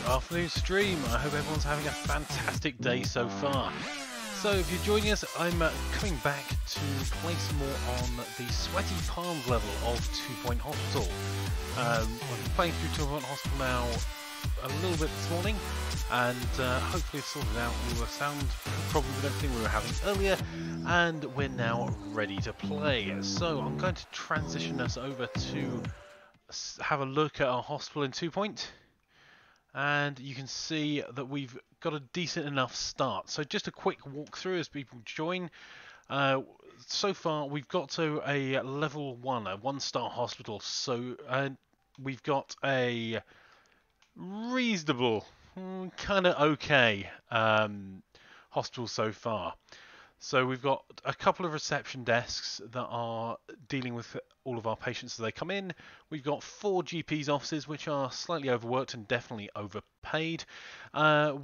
afternoon stream. I hope everyone's having a fantastic day so far. So if you're joining us, I'm coming back to play some more on the Sweaty Palms level of 2 Point Hospital. I've been playing through 2 Point Hospital now a little bit this morning, and hopefully it's sorted out all the sound problems and everything we were having earlier, and we're now ready to play. So I'm going to transition us over to have a look at our hospital in 2 Point. And you can see that we've got a decent enough start. So just a quick walkthrough as people join. So far we've got to a level 1, a 1-star hospital. So we've got a reasonable, kind of okay hospital so far. So we've got a couple of reception desks that are dealing with all of our patients as they come in. We've got 4 GP's offices, which are slightly overworked and definitely overpaid.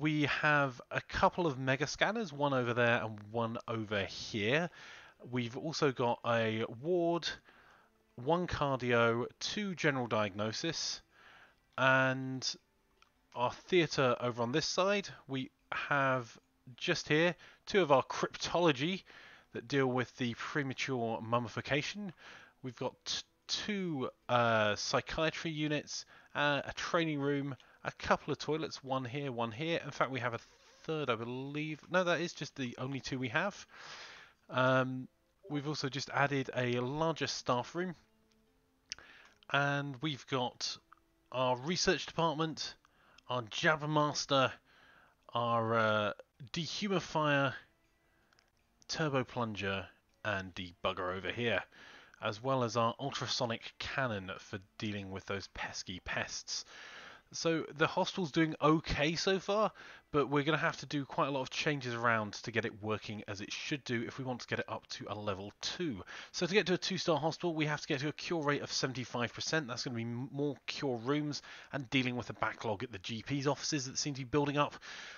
We have a couple of mega scanners, one over there and one over here. We've also got a ward, 1 cardio, 2 general diagnosis, and our theatre over on this side. We have just here 2 of our cryptology that deal with the premature mummification. We've got 2 psychiatry units, a training room, a couple of toilets, one here, one here. In fact, we have a third, I believe. No, that is just the only 2 we have. We've also just added a larger staff room, and we've got our research department, our jabber master, our dehumidifier, turbo plunger, and debugger over here, as well as our ultrasonic cannon for dealing with those pesky pests. So the hospital's doing okay so far, but we're going to have to do quite a lot of changes around to get it working as it should do if we want to get it up to a level 2. So to get to a 2-star hospital, we have to get to a cure rate of 75%. That's going to be more cure rooms and dealing with a backlog at the GP's offices that seem to be building up.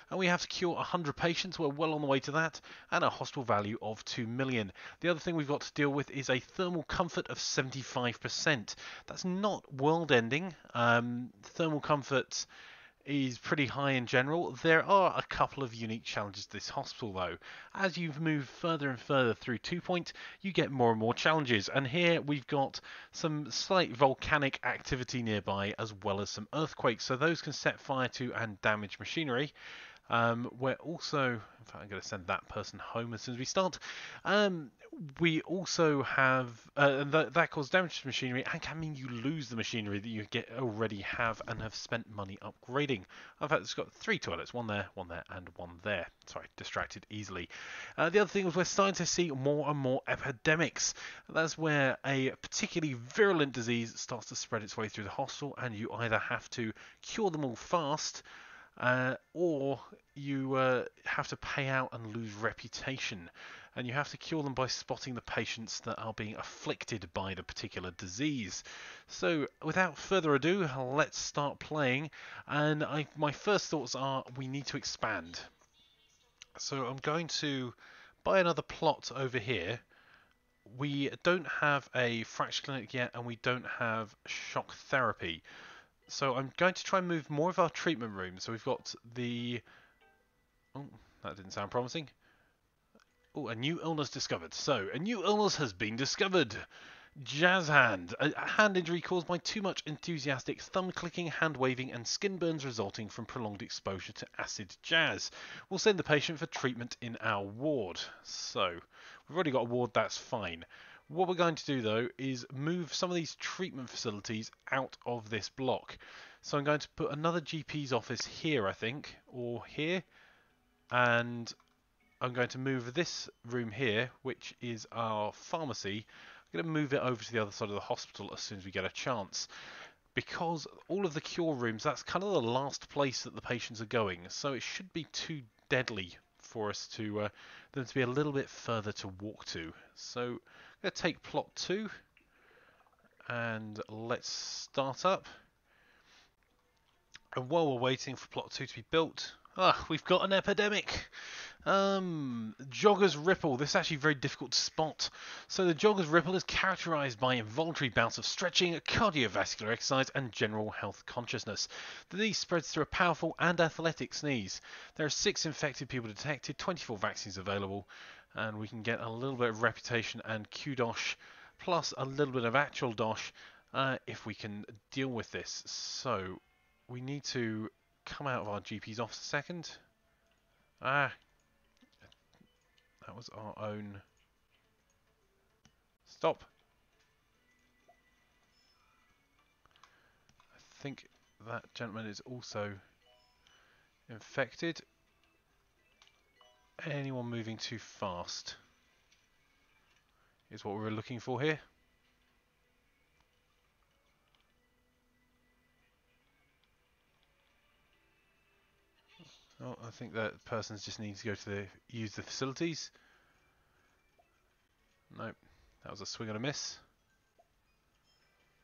And we have to cure 100 patients. We're well on the way to that, and a hospital value of 2 million. The other thing we've got to deal with is a thermal comfort of 75%. That's not world-ending. Thermal comfort is pretty high in general. There are a couple of unique challenges to this hospital though. As you move further and further through 2 Point, you get more and more challenges, and here we've got some slight volcanic activity nearby as well as some earthquakes, so those can set fire to and damage machinery. We're also, in fact, I'm going to send that person home as soon as we start. We also have that causes damage to machinery and can mean you lose the machinery that you already have and have spent money upgrading. In fact, it's got 3 toilets, one there, and one there. Sorry, distracted easily. The other thing is we're starting to see more and more epidemics. That's where a particularly virulent disease starts to spread its way through the hospital, and you either have to cure them all fast, or you have to pay out and lose reputation, and you have to cure them by spotting the patients that are being afflicted by the particular disease. So without further ado, let's start playing, and my first thoughts are we need to expand. So I'm going to buy another plot over here. We don't have a fracture clinic yet, and we don't have shock therapy. So I'm going to try and move more of our treatment rooms. So we've got the... Oh, that didn't sound promising. Oh, a new illness discovered. So, a new illness has been discovered. Jazz hand. A hand injury caused by too much enthusiastic thumb clicking, hand waving, and skin burns resulting from prolonged exposure to acid jazz. We'll send the patient for treatment in our ward. So, we've already got a ward, that's fine. What we're going to do though is move some of these treatment facilities out of this block. So I'm going to put another GP's office here, I think, or here, and I'm going to move this room here, which is our pharmacy. I'm going to move it over to the other side of the hospital as soon as we get a chance, because all of the cure rooms, that's kind of the last place that the patients are going, so it should be too deadly for us to them to be a little bit further to walk to. So I'm going to take plot 2 and let's start up. And while we're waiting for plot 2 to be built, we've got an epidemic. Jogger's Ripple. This is actually very difficult to spot. So the Jogger's Ripple is characterized by involuntary bouts of stretching, cardiovascular exercise, and general health consciousness. The disease spreads through a powerful and athletic sneeze. There are 6 infected people detected, 24 vaccines available, and we can get a little bit of reputation and QDOS, plus a little bit of actual DOS, if we can deal with this. So we need to come out of our GP's office a second. That was our own. Stop. I think that gentleman is also infected. Anyone moving too fast is what we were looking for here. Oh, I think that person's just needs to go to use the facilities. Nope, that was a swing and a miss.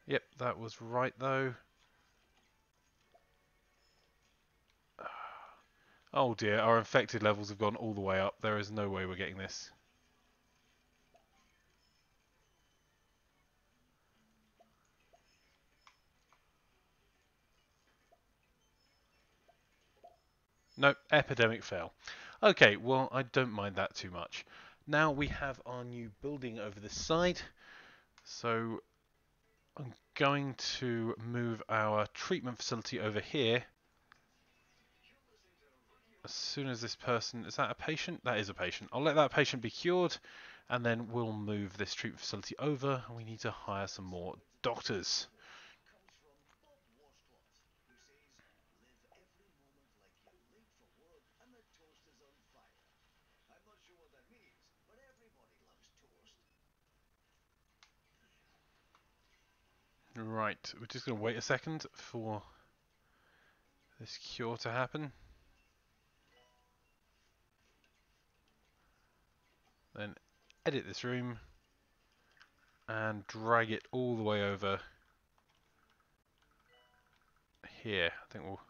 Yep, that was right though. Oh dear, our infected levels have gone all the way up. There is no way we're getting this. Nope, epidemic fail. Okay, well, I don't mind that too much. Now we have our new building over this side. So I'm going to move our treatment facility over here. As soon as this person... Is that a patient? That is a patient. I'll let that patient be cured, and then we'll move this treatment facility over. We need to hire some more doctors. Right, we're just going to wait a second for this cure to happen. Then edit this room and drag it all the way over here. I think we'll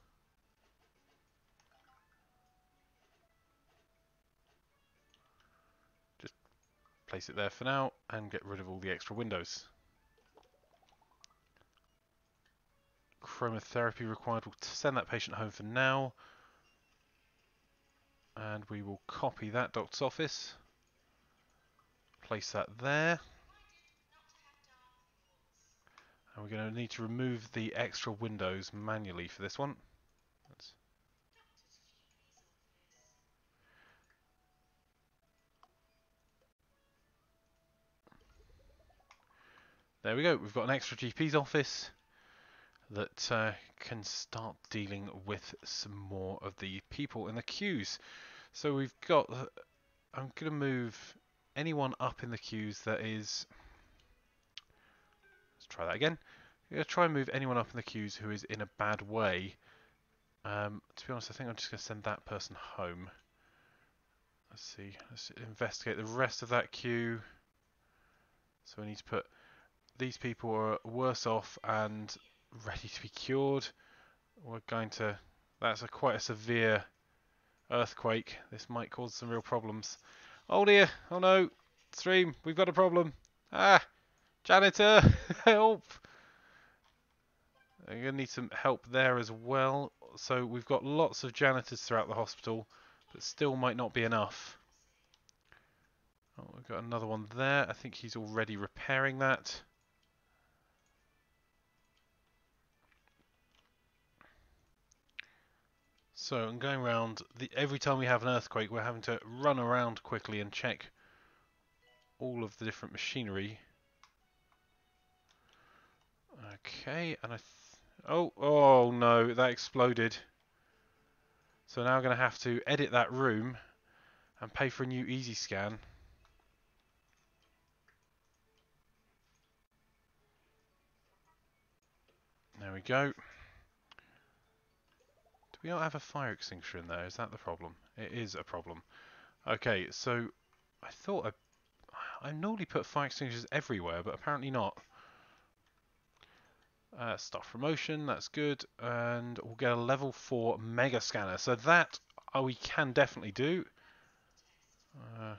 just place it there for now and get rid of all the extra windows. Chromotherapy required. We'll send that patient home for now. And we will copy that doctor's office. Place that there. And we're going to need to remove the extra windows manually for this one. There we go. We've got an extra GP's office that can start dealing with some more of the people in the queues. So we've got... I'm going to move anyone up in the queues that is... Let's try that again. I'm going to try and move anyone up in the queues who is in a bad way. To be honest, I think I'm just going to send that person home. Let's see. Let's investigate the rest of that queue. So we need to put... These people are worse off and ready to be cured. We're going to... That's quite a severe earthquake. This might cause some real problems. Oh dear! Oh no! Stream! We've got a problem! Ah! Janitor! Help! I'm going to need some help there as well. So we've got lots of janitors throughout the hospital, but still might not be enough. Oh, we've got another one there. I think he's already repairing that. So I'm going around. Every time we have an earthquake, we're having to run around quickly and check all of the different machinery. Okay, and oh no, that exploded. So now I'm going to have to edit that room and pay for a new easy scan. There we go. Do we not have a fire extinguisher in there? Is that the problem? It is a problem. Okay, so I thought I normally put fire extinguishers everywhere, but apparently not. Staff promotion, that's good, and we'll get a level 4 mega scanner. So that we can definitely do. We've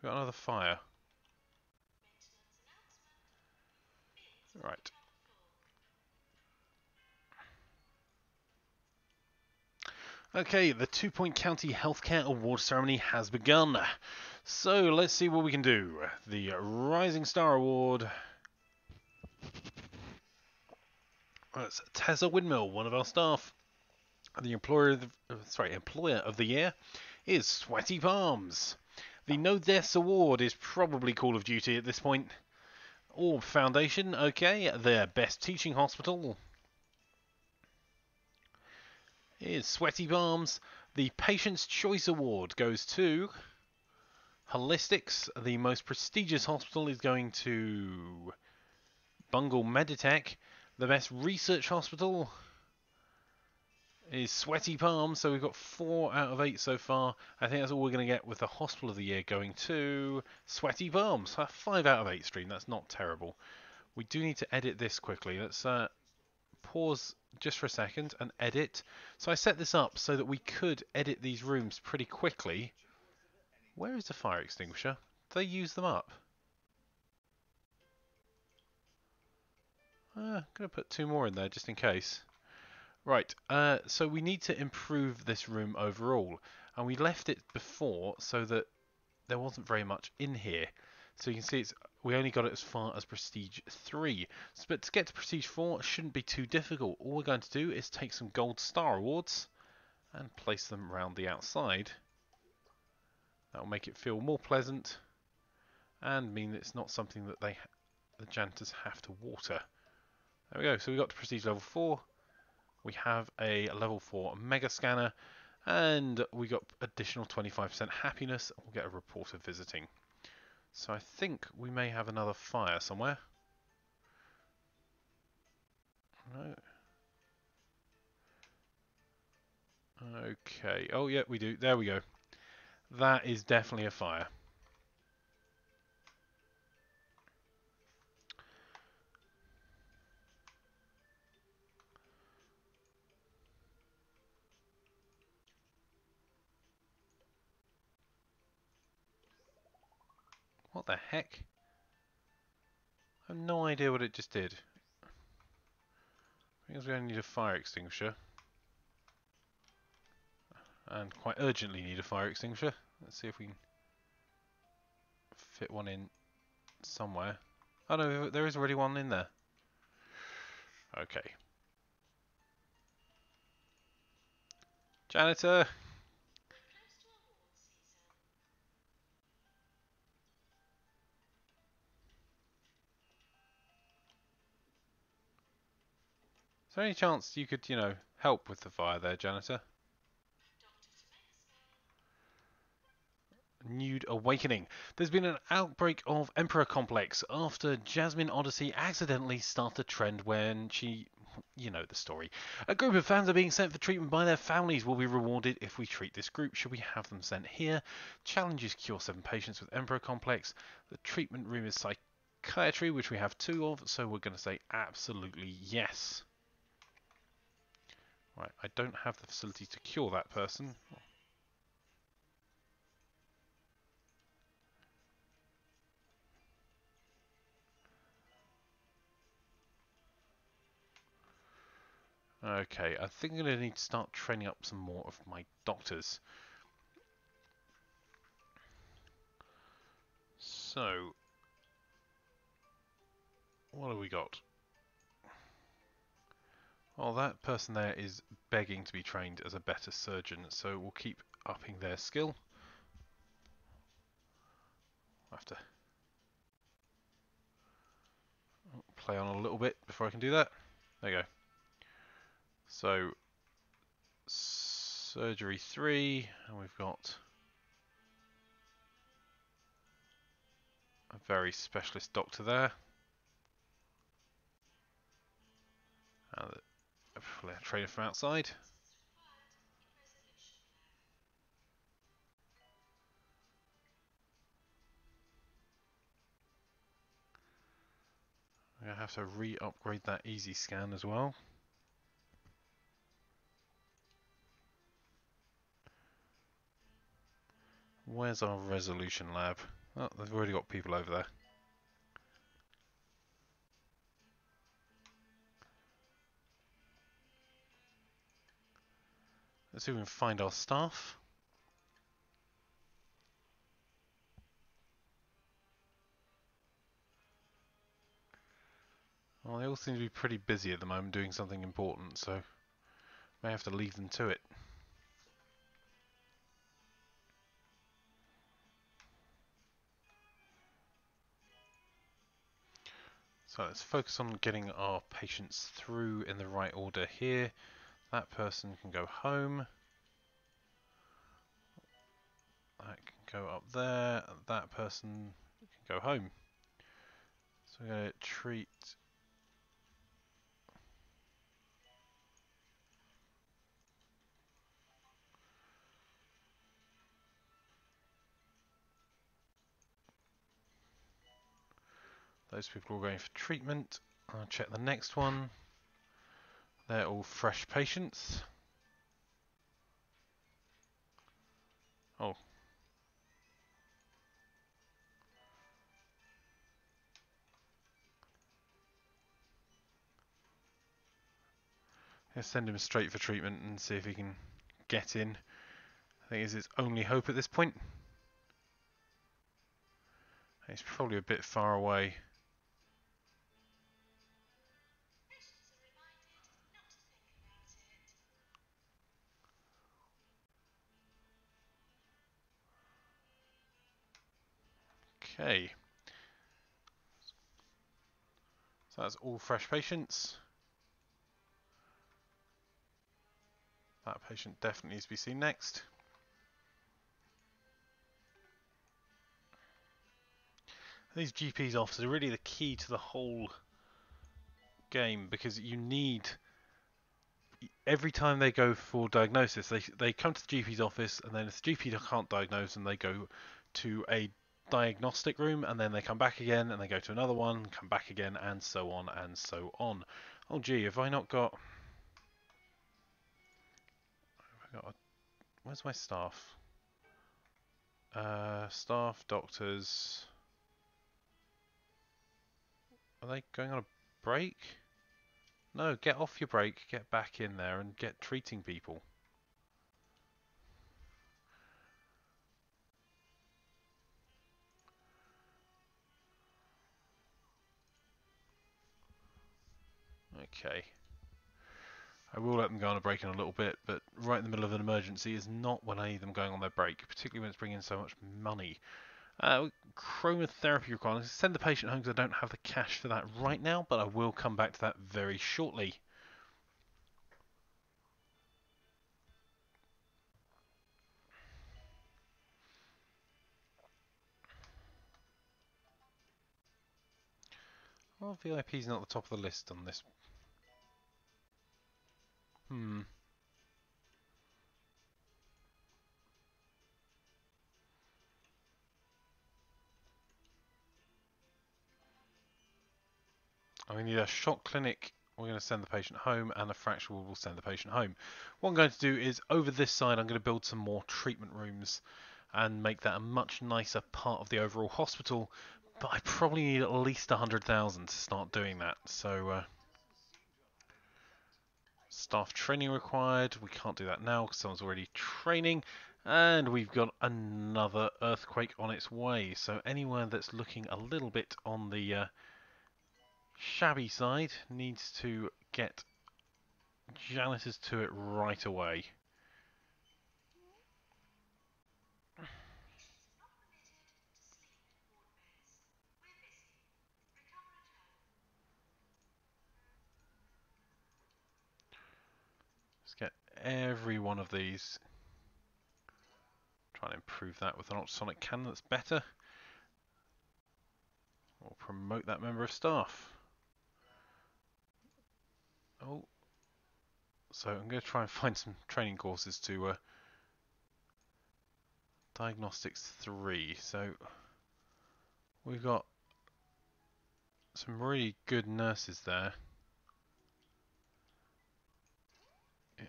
got another fire. Right. Okay, the 2 Point County Healthcare Award ceremony has begun. So let's see what we can do. The Rising Star Award. That's Tessa Windmill, one of our staff. The employer of the year is Sweaty Palms. The No Deaths Award is probably Call of Duty at this point. Orb Foundation, okay. Their best teaching hospital is Sweaty Palms. The Patient's Choice Award goes to Holistics. The most prestigious hospital is going to Bungle Meditech. The best research hospital is Sweaty Palms. So we've got 4 out of 8 so far. I think that's all we're going to get with the Hospital of the Year going to Sweaty Palms. 5 out of 8 stream. That's not terrible. We do need to edit this quickly. Let's pause just for a second and edit. So I set this up so that we could edit these rooms pretty quickly. Where is the fire extinguisher? Do they use them up? I'm going to put 2 more in there just in case. Right, so we need to improve this room overall. And we left it before so that there wasn't very much in here. So you can see we only got it as far as Prestige 3. But to get to Prestige 4 shouldn't be too difficult. All we're going to do is take some Gold Star Awards and place them around the outside. That will make it feel more pleasant and mean that it's not something that the janitors have to water. There we go, so we got to Prestige level 4. We have a level 4 Mega Scanner, and we got additional 25% happiness. We'll get a report of visiting. So I think we may have another fire somewhere. No. Okay. Oh, yeah, we do. There we go. That is definitely a fire. What the heck? I have no idea what it just did. I think we only need a fire extinguisher. And quite urgently need a fire extinguisher. Let's see if we can fit one in somewhere. Oh no, there is already one in there. Okay. Janitor! Is there any chance you could, help with the fire there, Janitor? Nude Awakening. There's been an outbreak of Emperor Complex after Jasmine Odyssey accidentally started a trend when she... You know the story. A group of fans are being sent for treatment by their families. Will be rewarded if we treat this group. Should we have them sent here? Challenges cure 7 patients with Emperor Complex. The treatment room is psychiatry, which we have 2 of, so we're going to say absolutely yes. Right, I don't have the facility to cure that person. Okay, I think I'm going to need to start training up some more of my doctors. So, what have we got? Well, that person there is begging to be trained as a better surgeon, so we'll keep upping their skill. I'll have to play on a little bit before I can do that. There you go. So, surgery 3, and we've got a very specialist doctor there. And a trainer from outside. I'm going to have to re-upgrade that easy scan as well. Where's our resolution lab? Oh, they've already got people over there. Let's see if we can find our staff. Well, they all seem to be pretty busy at the moment doing something important, so may have to leave them to it. So let's focus on getting our patients through in the right order here. That person can go home. That can go up there. That person can go home. So we're going to treat... Those people are all going for treatment. I'll check the next one. They're all fresh patients. Oh. Let's send him straight for treatment and see if he can get in. I think it's his only hope at this point. He's probably a bit far away. Okay. So that's all fresh patients. That patient definitely needs to be seen next. These GP's offices are really the key to the whole game, because you need, every time they go for diagnosis, they come to the GP's office, and then if the GP can't diagnose them, they go to a diagnostic room, and then they come back again, and they go to another one, come back again, and so on and so on. Oh gee, have I not got... Where's my staff? Staff, doctors... Are they going on a break? No, get off your break, get back in there and get treating people. Okay. I will let them go on a break in a little bit, but right in the middle of an emergency is not when I need them going on their break, particularly when it's bringing in so much money. Chromotherapy requirements. Send the patient home because I don't have the cash for that right now, but I will come back to that very shortly. Well, VIP's not at the top of the list on this. We need a shock clinic. We're going to send the patient home, and a fracture ward will send the patient home. What I'm going to do is, over this side, I'm going to build some more treatment rooms and make that a much nicer part of the overall hospital. But I probably need at least 100,000 to start doing that. So, staff training required. We can't do that now because someone's already training. And we've got another earthquake on its way. So anyone that's looking a little bit on the shabby side needs to get janitors to it right away. Let's get every one of these. Try and improve that with an ultrasonic cannon that's better. Or promote that member of staff. Oh. So I'm going to try and find some training courses to Diagnostics 3. So we've got some really good nurses there. Yeah.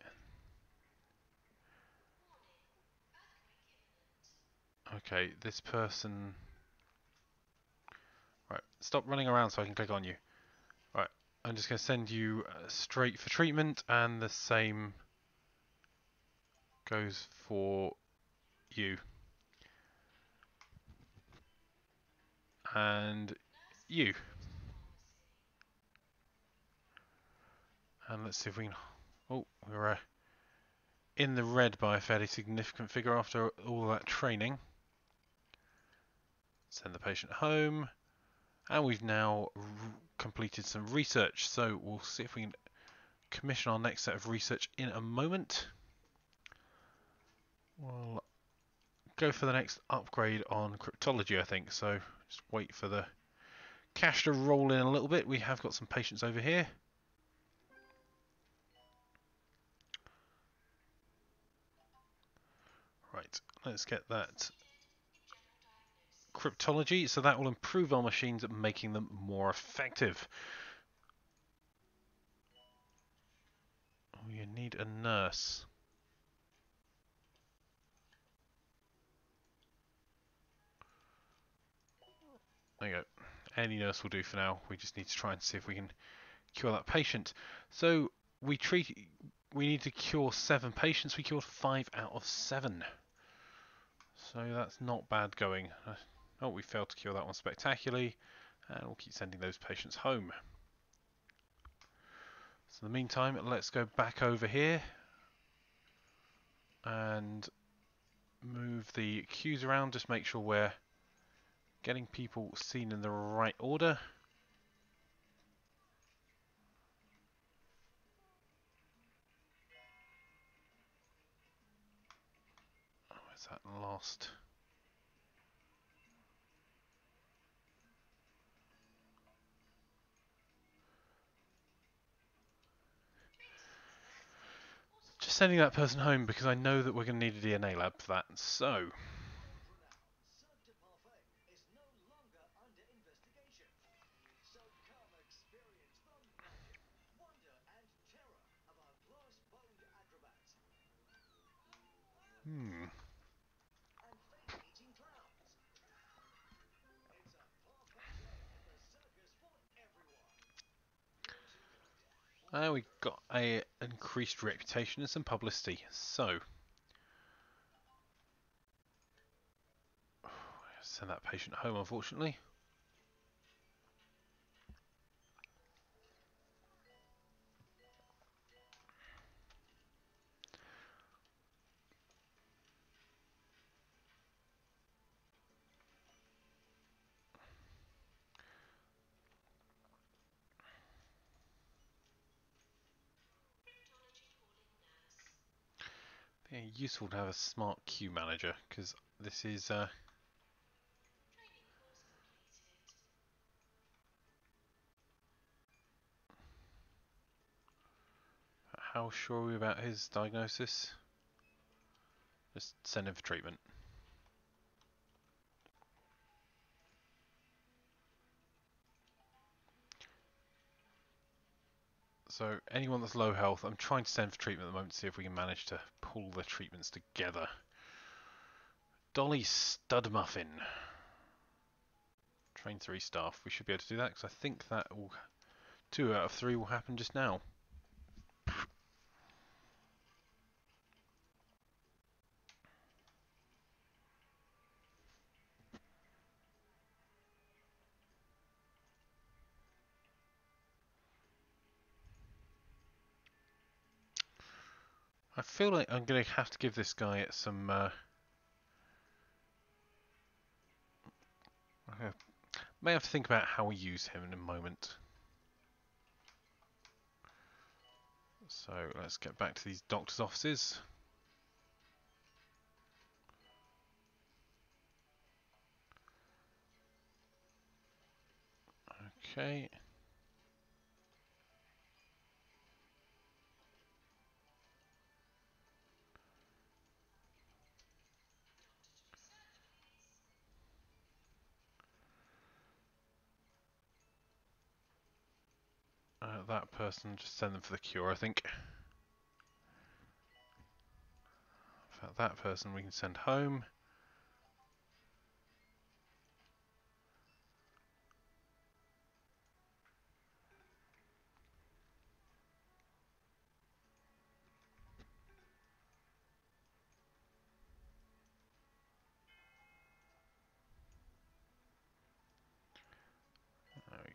Okay, this person... Right, stop running around so I can click on you. Right, I'm just going to send you straight for treatment, and the same goes for you. And you. And let's see if we can... Oh, we're in the red by a fairly significant figure after all that training. Send the patient home. And we've now completed some research. So we'll see if we can commission our next set of research in a moment. We'll go for the next upgrade on cryptology, I think. So just wait for the cash to roll in a little bit. We have got some patients over here. Right, let's get that cryptology. So that will improve our machines at making them more effective. Oh, you need a nurse. There you go. Any nurse will do for now. We just need to try and see if we can cure that patient. So we need to cure 7 patients. We cured 5 out of 7. So that's not bad going. Oh, we failed to cure that one spectacularly, and we'll keep sending those patients home. So in the meantime, let's go back over here and move the queues around. Just make sure we're getting people seen in the right order. Oh, where's that last? Just sending that person home because I know that we're going to need a DNA lab for that. So, we got a increased reputation and some publicity. So, send that patient home, unfortunately. Yeah, useful to have a smart queue manager because this is how sure are we about his diagnosis? Just send him for treatment. So anyone that's low health, I'm trying to send for treatment at the moment to see if we can manage to pull the treatments together. Dolly Stud Muffin. Train 3 staff. We should be able to do that because I think that will 2 out of 3 will happen just now. I feel like I'm going to have to give this guy some may have to think about how we use him in a moment. So let's get back to these doctor's offices. Okay. That person, just send them for the cure, I think. In fact, that person we can send home.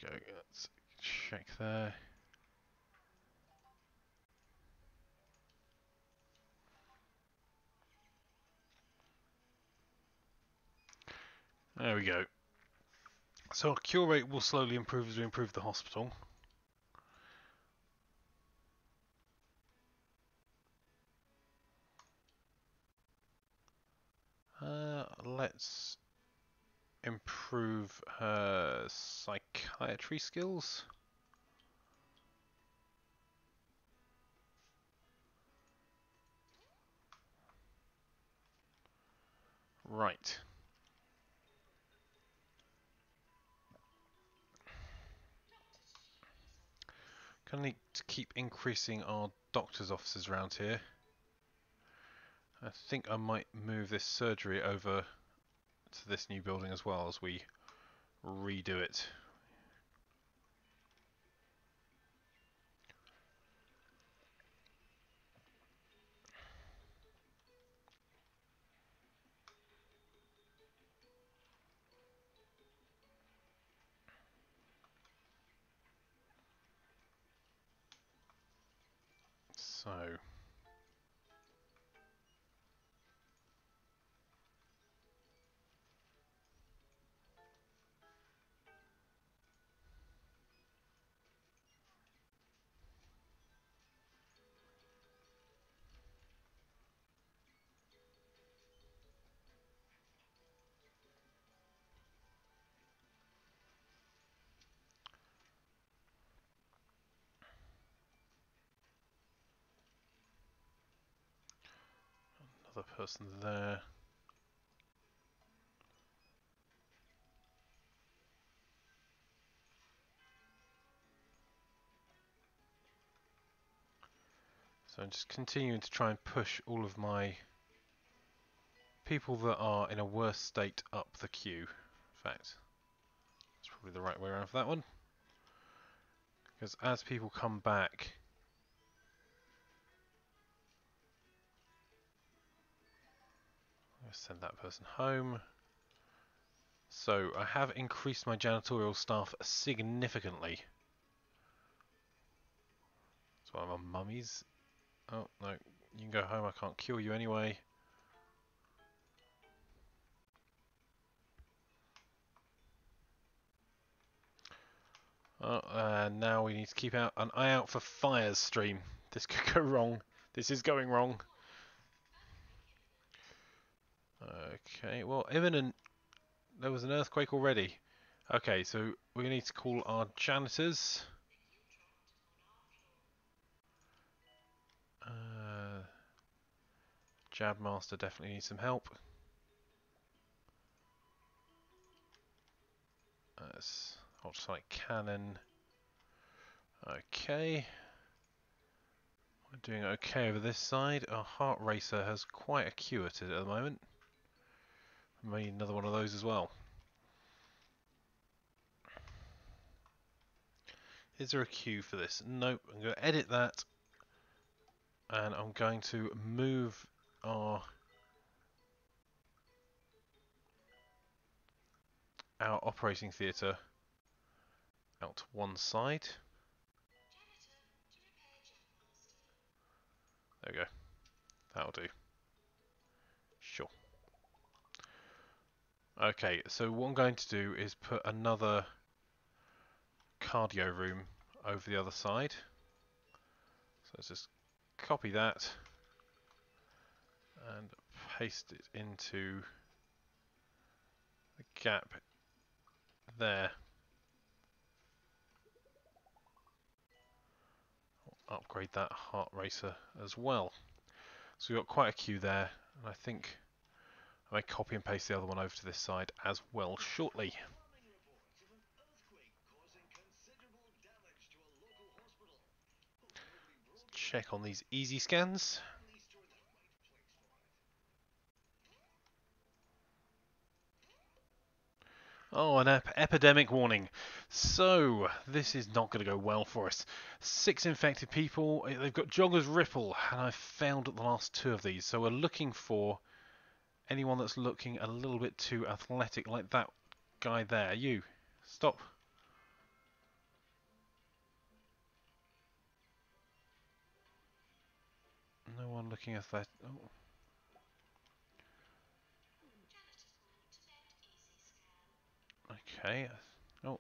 go. Let's check there. There we go. So our cure rate will slowly improve as we improve the hospital. Let's improve her psychiatry skills. Right. Gonna need to keep increasing our doctor's offices around here. I think I might move this surgery over to this new building as well as we redo it. So another person there. So I'm just continuing to try and push all of my people that are in a worse state up the queue. In fact, that's probably the right way around for that one. Because as people come back, I'll send that person home. So I have increased my janitorial staff significantly. So I'm on mummies. Oh no, you can go home, I can't cure you anyway. Oh, and now we need to keep an eye out for fires stream. This could go wrong. This is going wrong. Okay, well, imminent. There was an earthquake already. Okay, so we need to call our janitors. Jab Master definitely needs some help. Ultrasonic cannon. Okay. We're doing okay over this side. Our heart racer has quite a queue at it at the moment. We need another one of those as well. Is there a queue for this? Nope. I'm going to edit that. And I'm going to move our operating theatre out to one side. There we go. That'll do. Sure. Okay, so what I'm going to do is put another cardio room over the other side. So let's just copy that and paste it into the gap there. I'll upgrade that heart racer as well. So we've got quite a queue there, and I think I may copy and paste the other one over to this side as well shortly. Let's check on these easy scans. Oh, an epidemic warning. So, this is not going to go well for us. 6 infected people. They've got Jogger's Ripple, and I've failed at the last 2 of these. So we're looking for anyone that's looking a little bit too athletic, like that guy there. You, stop. No one looking at that. Oh. Okay. Oh.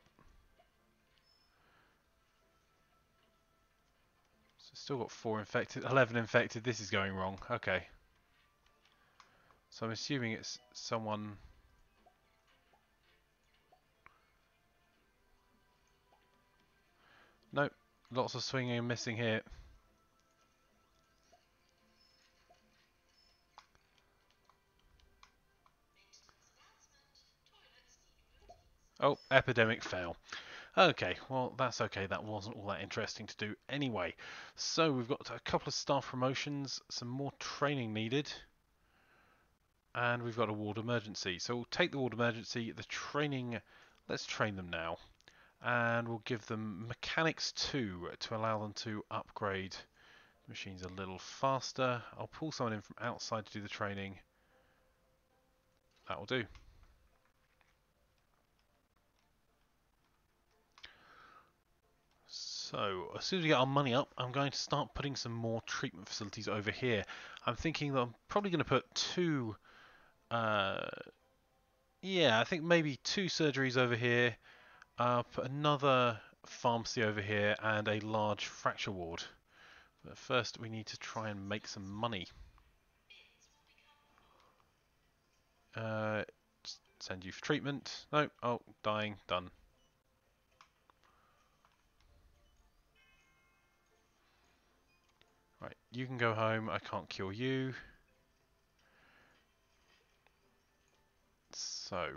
So still got 4 infected, 11 infected. This is going wrong. Okay. So I'm assuming it's someone. Nope. Lots of swinging and missing here. Oh, epidemic fail. Okay, well that's okay. That wasn't all that interesting to do anyway. So we've got a couple of staff promotions, some more training needed, and we've got a ward emergency. So we'll take the ward emergency. The training, let's train them now, and we'll give them mechanics 2 to allow them to upgrade machines a little faster. I'll pull someone in from outside to do the training. That will do. So, as soon as we get our money up, I'm going to start putting some more treatment facilities over here. I'm thinking that I'm probably going to put 2, yeah, I think maybe 2 surgeries over here, put another pharmacy over here, and a large fracture ward. But first, we need to try and make some money. Send you for treatment. No, oh, dying, done. Right, you can go home. I can't cure you. So,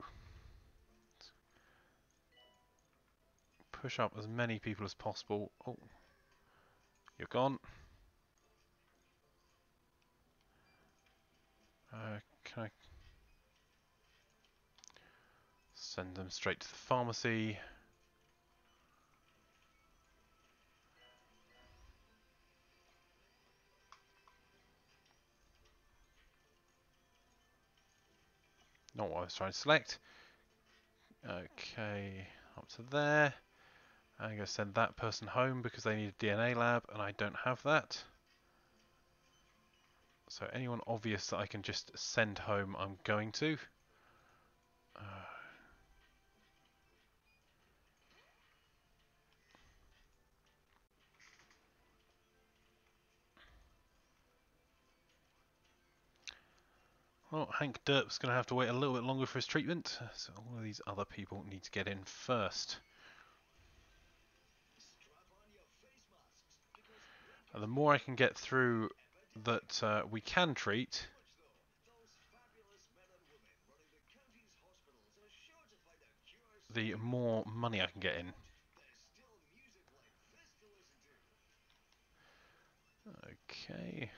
push up as many people as possible. Oh, you're gone. Can I send them straight to the pharmacy? Not what I was trying to select. Okay, up to there. I'm going to send that person home because they need a DNA lab and I don't have that. So anyone obvious that I can just send home, I'm going to. Well, Hank Derp's going to have to wait a little bit longer for his treatment, so all of these other people need to get in first. And the more I can get through that we can treat, the more money I can get in. Okay.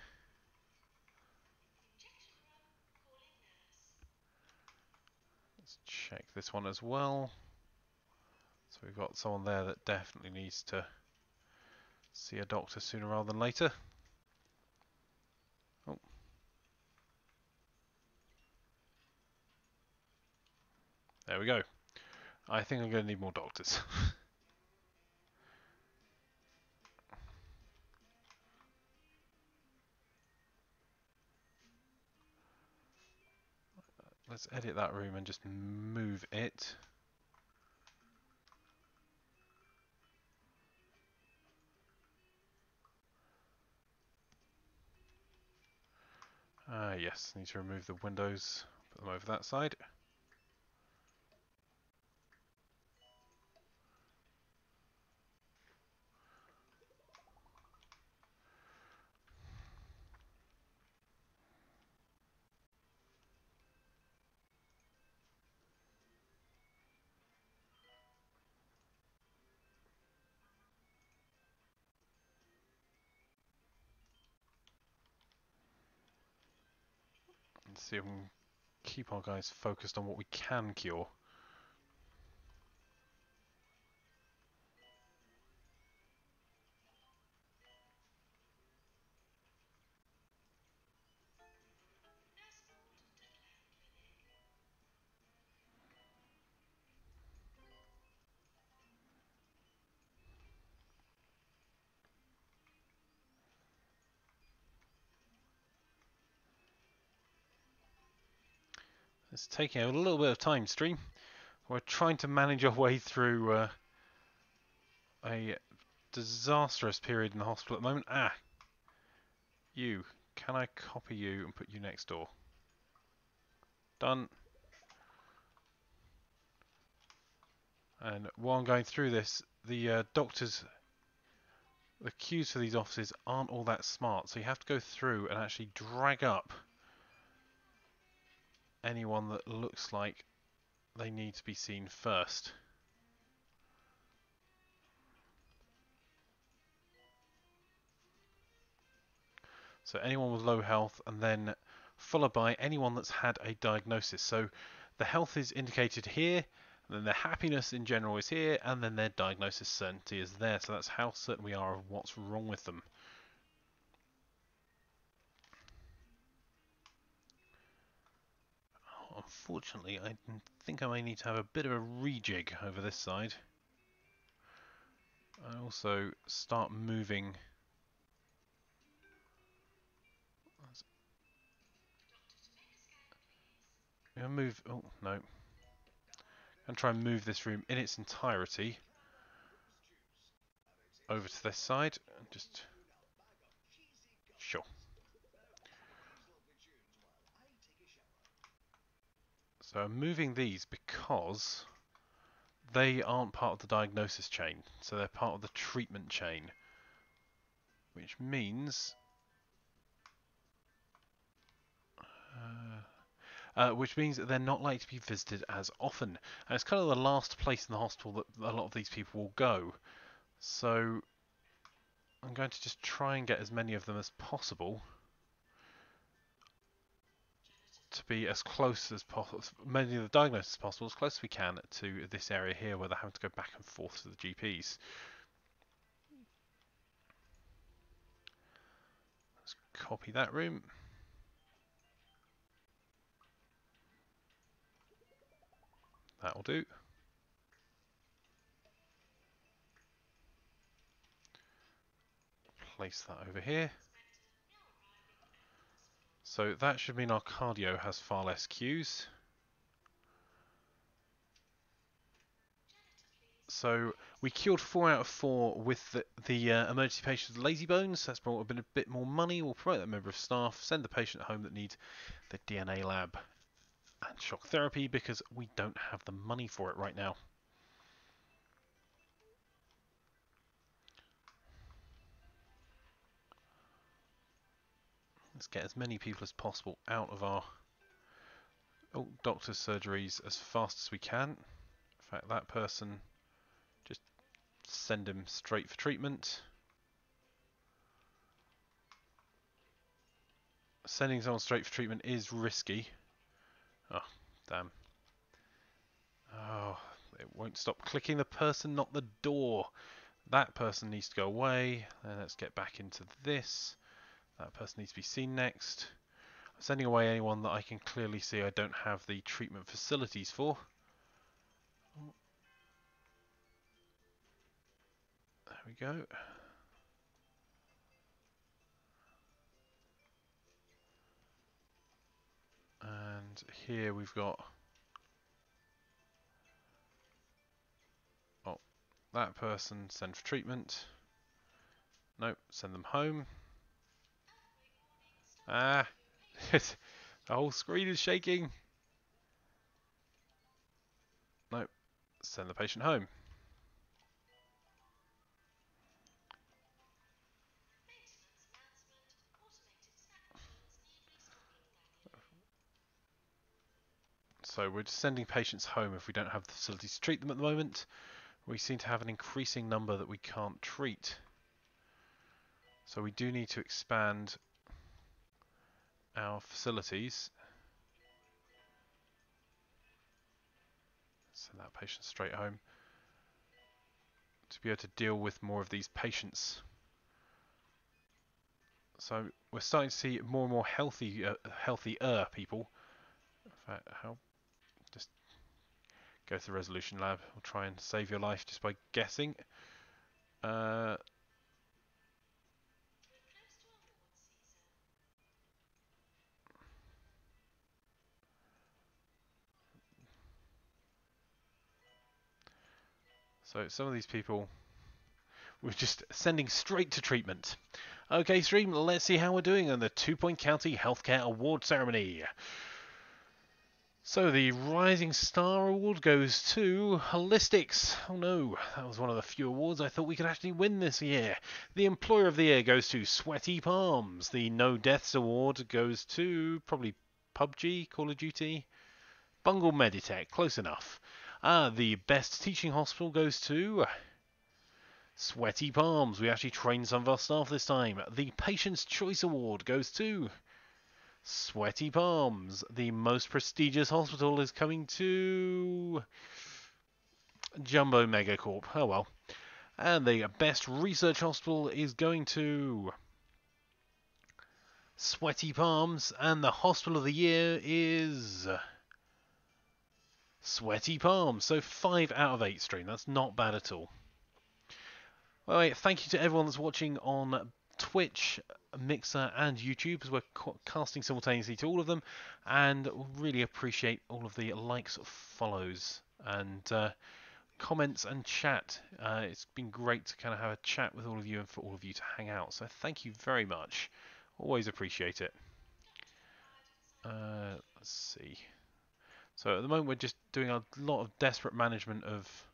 Let's check this one as well. So we've got someone there that definitely needs to see a doctor sooner rather than later. Oh. There we go. I think I'm going to need more doctors. Let's edit that room and just move it. Yes, need to remove the windows, put them over that side. Let's see if we can keep our guys focused on what we can cure. It's taking a little bit of time, stream. We're trying to manage our way through a disastrous period in the hospital at the moment. Ah, you. Can I copy you and put you next door? Done. And while I'm going through this, the doctors, the queues for these offices aren't all that smart, so you have to go through and actually drag up anyone that looks like they need to be seen first. So anyone with low health, and then followed by anyone that's had a diagnosis. So the health is indicated here, and then their happiness in general is here, and then their diagnosis certainty is there. So that's how certain we are of what's wrong with them. Unfortunately, I think I may need to have a bit of a rejig over this side. I also start moving. I'm gonna move. Oh no! I'm gonna try and move this room in its entirety over to this side. Just sure. So I'm moving these because they aren't part of the diagnosis chain, so they're part of the treatment chain, which means that they're not likely to be visited as often. And it's kind of the last place in the hospital that a lot of these people will go. So I'm going to just try and get as many of them as possible to be as close as possible, many of the diagnosis as possible, as close as we can to this area here where they're having to go back and forth to the GPs. Let's copy that room. That'll do. Place that over here. So that should mean our cardio has far less queues. So we cured 4 out of 4 with the emergency patient with lazy bones. That's brought a bit more money. We'll promote that member of staff, send the patient home that needs the DNA lab and shock therapy because we don't have the money for it right now. Let's get as many people as possible out of our doctor's surgeries as fast as we can. In fact, that person, just send him straight for treatment. Sending someone straight for treatment is risky. Oh, damn. Oh, it won't stop clicking the person, not the door. That person needs to go away. Then let's get back into this. That person needs to be seen next. I'm sending away anyone that I can clearly see I don't have the treatment facilities for. There we go. And here we've got... oh, that person, send for treatment. Nope, send them home. Ah, the whole screen is shaking. Nope, send the patient home. So we're just sending patients home if we don't have the facilities to treat them at the moment. We seem to have an increasing number that we can't treat. So we do need to expand our facilities. Send that patient straight home to be able to deal with more of these patients. So we're starting to see more and more healthier people. In fact, just go to the resolution lab. We'll try and save your life just by guessing. So some of these people we're just sending straight to treatment. Okay, stream, let's see how we're doing on the 2 Point County Healthcare Award Ceremony. So the Rising Star Award goes to Holistics. Oh no, that was one of the few awards I thought we could actually win this year. The Employer of the Year goes to Sweaty Palms. The No Deaths Award goes to probably PUBG, Call of Duty. Bungle Meditech, close enough. The Best Teaching Hospital goes to Sweaty Palms. We actually trained some of our staff this time. The Patient's Choice Award goes to Sweaty Palms. The most prestigious hospital is coming to Jumbo Megacorp. Oh well. And the best research hospital is going to Sweaty Palms. And the hospital of the year is Sweaty Palms. So 5 out of 8 stream. That's not bad at all. Well, thank you to everyone that's watching on Twitch, Mixer and YouTube, as we're casting simultaneously to all of them, and really appreciate all of the likes, follows and comments and chat. It's been great to kind of have a chat with all of you and for all of you to hang out, so thank you very much. Always appreciate it. Let's see. So at the moment we're just doing a lot of desperate management of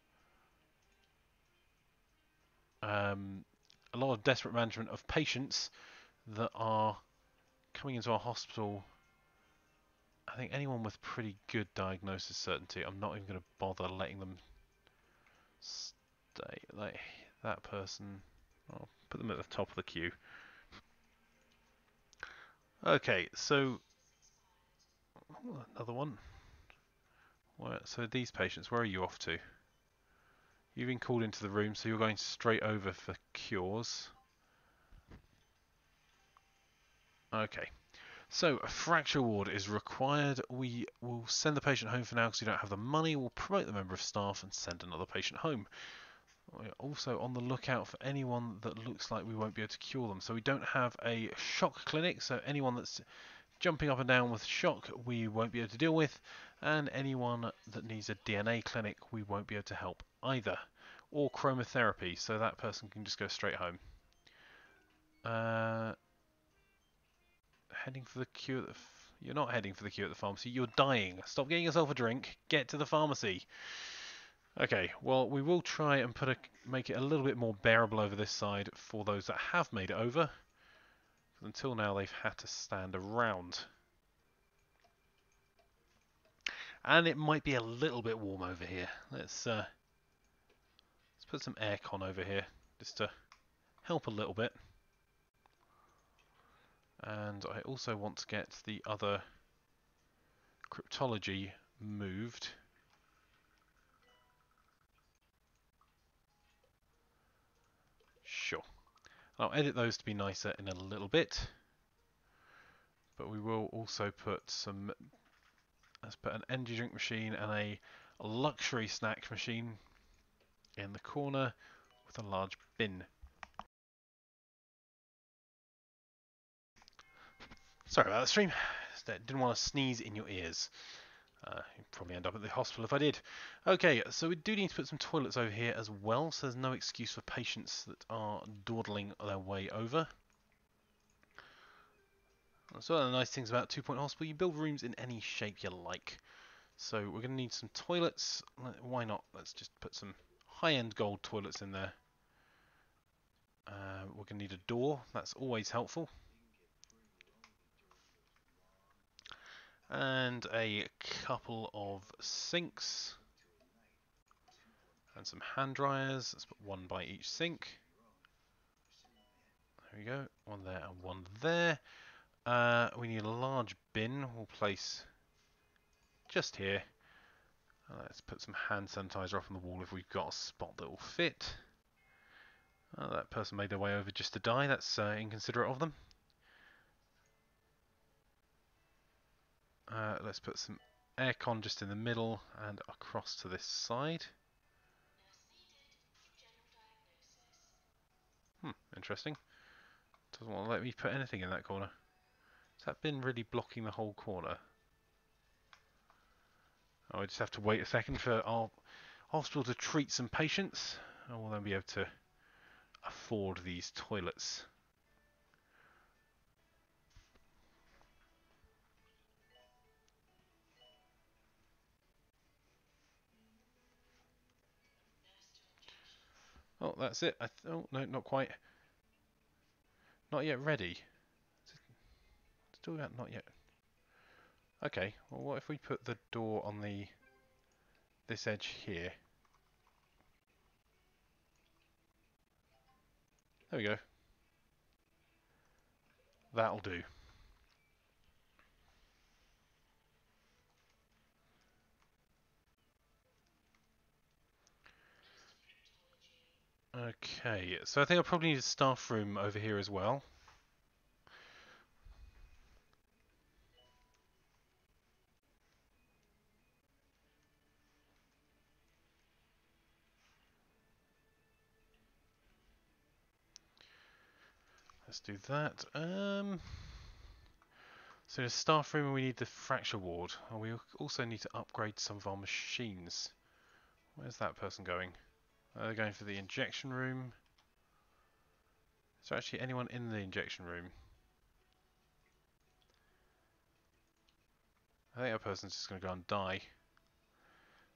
patients that are coming into our hospital. I think anyone with pretty good diagnosis certainty, I'm not even going to bother letting them stay. Like that person, I'll put them at the top of the queue. Okay, so another one. So these patients, where are you off to? You've been called into the room, so you're going straight over for cures. Okay. So a fracture ward is required. We will send the patient home for now because we don't have the money. We'll promote the member of staff and send another patient home. We're also on the lookout for anyone that looks like we won't be able to cure them. So we don't have a shock clinic, so anyone that's jumping up and down with shock we won't be able to deal with, and anyone that needs a DNA clinic we won't be able to help either. Or chromotherapy, so that person can just go straight home. Heading for the queue at the... You're not heading for the queue at the pharmacy, you're dying. Stop getting yourself a drink, get to the pharmacy. Okay, well we will try and make it a little bit more bearable over this side for those that have made it over. Until now they've had to stand around. And it might be a little bit warm over here. Let's put some aircon over here just to help a little bit. And I also want to get the other cryptology moved. Sure. I'll edit those to be nicer in a little bit. But we will also put some... Let's put an energy drink machine and a luxury snack machine in the corner with a large bin. Sorry about that, stream. Didn't want to sneeze in your ears. You'd probably end up at the hospital if I did. Okay, so we do need to put some toilets over here as well, so there's no excuse for patients that are dawdling their way over. That's one of the nice things about 2 Point Hospital. You build rooms in any shape you like. So we're going to need some toilets. Why not? Let's just put some high-end gold toilets in there. We're going to need a door. That's always helpful. And a couple of sinks. And some hand dryers. Let's put one by each sink. There we go. One there and one there. We need a large bin. We'll place just here. Let's put some hand sanitizer up on the wall if we've got a spot that will fit. That person made their way over just to die. That's inconsiderate of them. Let's put some aircon just in the middle and across to this side. Interesting. Doesn't want to let me put anything in that corner. Has that bin really blocking the whole corner? Oh, I just have to wait a second for our hospital to treat some patients, and we'll then be able to afford these toilets. Oh, that's it. Oh, no, not quite. Not yet ready. Still not yet. Okay, well, what if we put the door on this edge here? There we go. That'll do. Okay, so I think I'll probably need a staff room over here as well. Let's do that. So in a staff room we need the fracture ward. And we also need to upgrade some of our machines. Where's that person going? They're going for the injection room. Is there actually anyone in the injection room? I think that person's just going to go and die.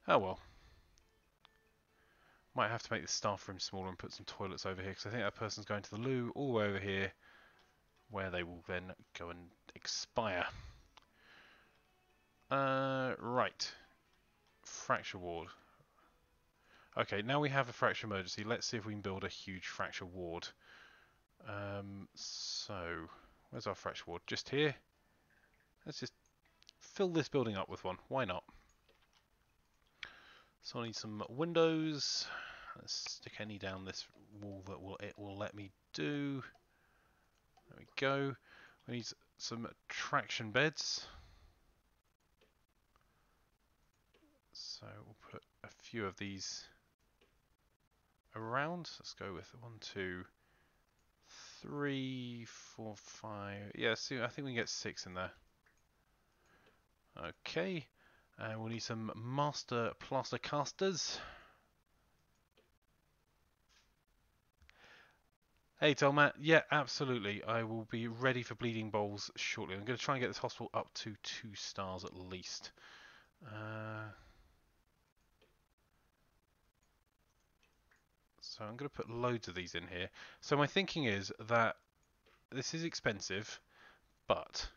Oh well. Might have to make the staff room smaller and put some toilets over here, because I think that person's going to the loo all the way over here, where they will then go and expire. Right. Fracture ward. Okay, now we have a fracture emergency. Let's see if we can build a huge fracture ward. So, where's our fracture ward? Just here. Let's just fill this building up with one. Why not? So I need some windows. Let's stick any down this wall that it will let me do. There we go. We need some traction beds. So we'll put a few of these around. Let's go with 1, 2, 3, 4, 5. Yeah, see, I think we can get 6 in there. Okay. And we'll need some master plaster casters. Hey, Telmat. Yeah, absolutely. I will be ready for bleeding bowls shortly. I'm going to try and get this hospital up to 2 stars at least. So I'm going to put loads of these in here. So my thinking is that this is expensive, but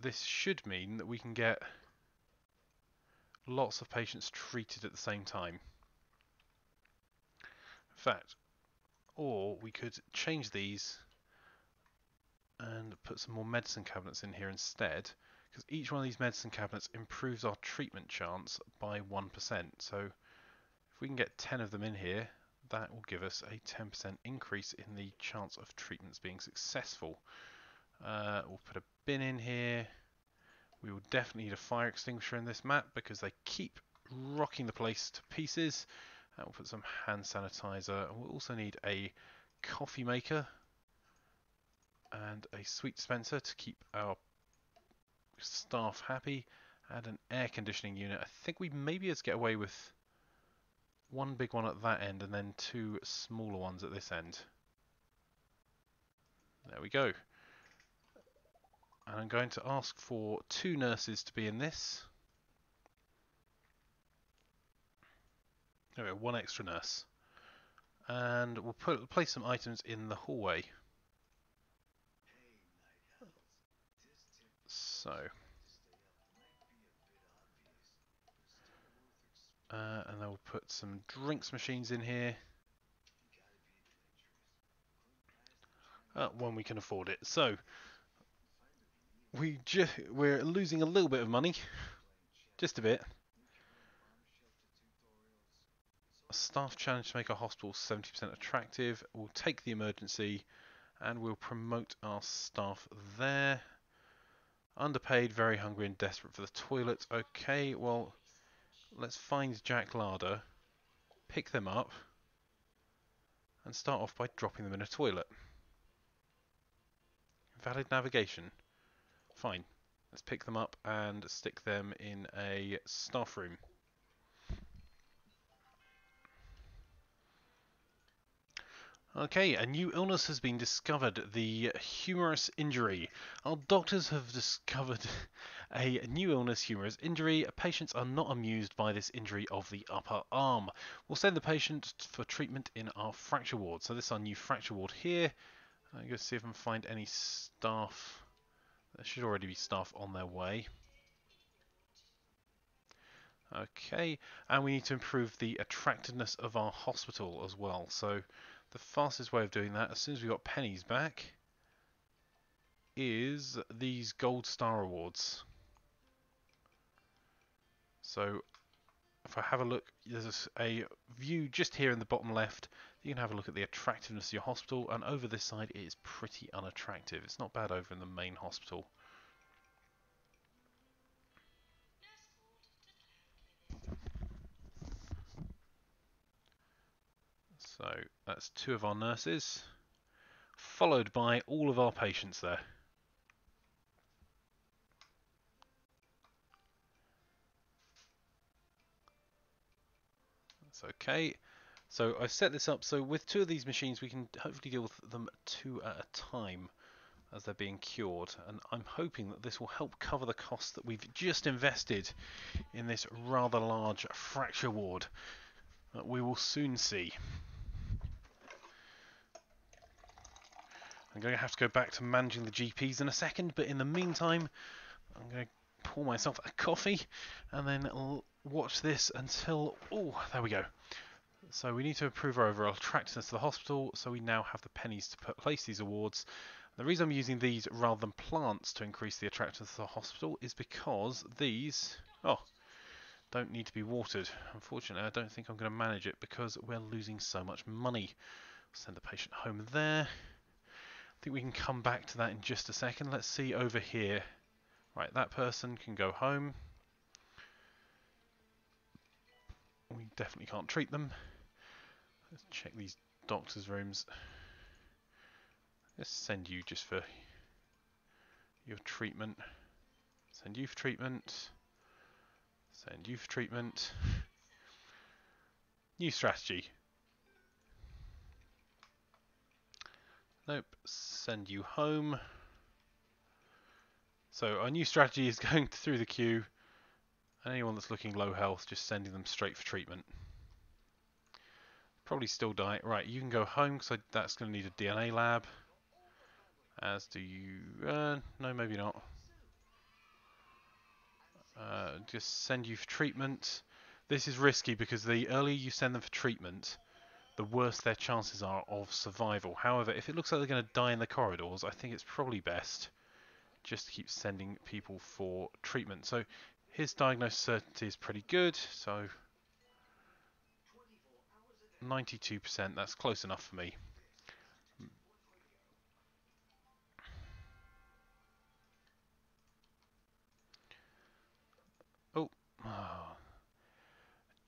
this should mean that we can get lots of patients treated at the same time. In fact, or we could change these and put some more medicine cabinets in here instead, because each one of these medicine cabinets improves our treatment chance by 1%. So if we can get 10 of them in here, that will give us a 10% increase in the chance of treatments being successful. We'll put a bin in here. We will definitely need a fire extinguisher in this map because they keep rocking the place to pieces. We'll put some hand sanitizer. We'll also need a coffee maker and a sweet dispenser to keep our staff happy, and an air conditioning unit. I think we may be able to get away with one big one at that end and then 2 smaller ones at this end. There we go. And I'm going to ask for 2 nurses to be in this. There we go, 1 extra nurse. And we'll place some items in the hallway. So, and then we'll put some drinks machines in here. When we can afford it. So, we're losing a little bit of money, just a bit. A staff challenge to make our hospital 70% attractive. We'll take the emergency and we'll promote our staff there. Underpaid, very hungry and desperate for the toilet. Okay, well, let's find Jack Larder, pick them up, and start off by dropping them in a toilet. Valid navigation. Fine. Let's pick them up and stick them in a staff room. Okay, a new illness has been discovered, the humerus injury. Our doctors have discovered a new illness, humerus injury. Patients are not amused by this injury of the upper arm. We'll send the patient for treatment in our fracture ward. So this is our new fracture ward here. I'm going to see if I can find any staff. There should already be staff on their way. Okay, and we need to improve the attractiveness of our hospital as well. So the fastest way of doing that, as soon as we've got pennies back, is these gold star awards. So if I have a look, there's a view just here in the bottom left. You can have a look at the attractiveness of your hospital, and over this side it is pretty unattractive. It's not bad over in the main hospital. So that's 2 of our nurses, followed by all of our patients there. That's okay. So I've set this up so with 2 of these machines we can hopefully deal with them 2 at a time as they're being cured, and I'm hoping that this will help cover the costs that we've just invested in this rather large fracture ward that we will soon see. I'm going to have to go back to managing the GPs in a second, but in the meantime I'm going to pour myself a coffee and then watch this until... oh, there we go. So we need to improve our overall attractiveness to the hospital, so we now have the pennies to place these awards. The reason I'm using these rather than plants to increase the attractiveness of the hospital is because these don't need to be watered. Unfortunately, I don't think I'm going to manage it because we're losing so much money. Send the patient home there. I think we can come back to that in just a second. Let's see over here. Right, that person can go home. We definitely can't treat them. Let's check these doctors' rooms. Let's send you just for your treatment. Send you for treatment. Send you for treatment. New strategy. Nope. Send you home. So our new strategy is going through the queue. And anyone that's looking low health, just sending them straight for treatment. Probably still die. Right, you can go home because that's going to need a DNA lab. As do you... no, maybe not. Just send you for treatment. This is risky because the earlier you send them for treatment, the worse their chances are of survival. However, if it looks like they're going to die in the corridors, I think it's probably best just to keep sending people for treatment. So his diagnosis certainty is pretty good. So 92%, that's close enough for me. Oh.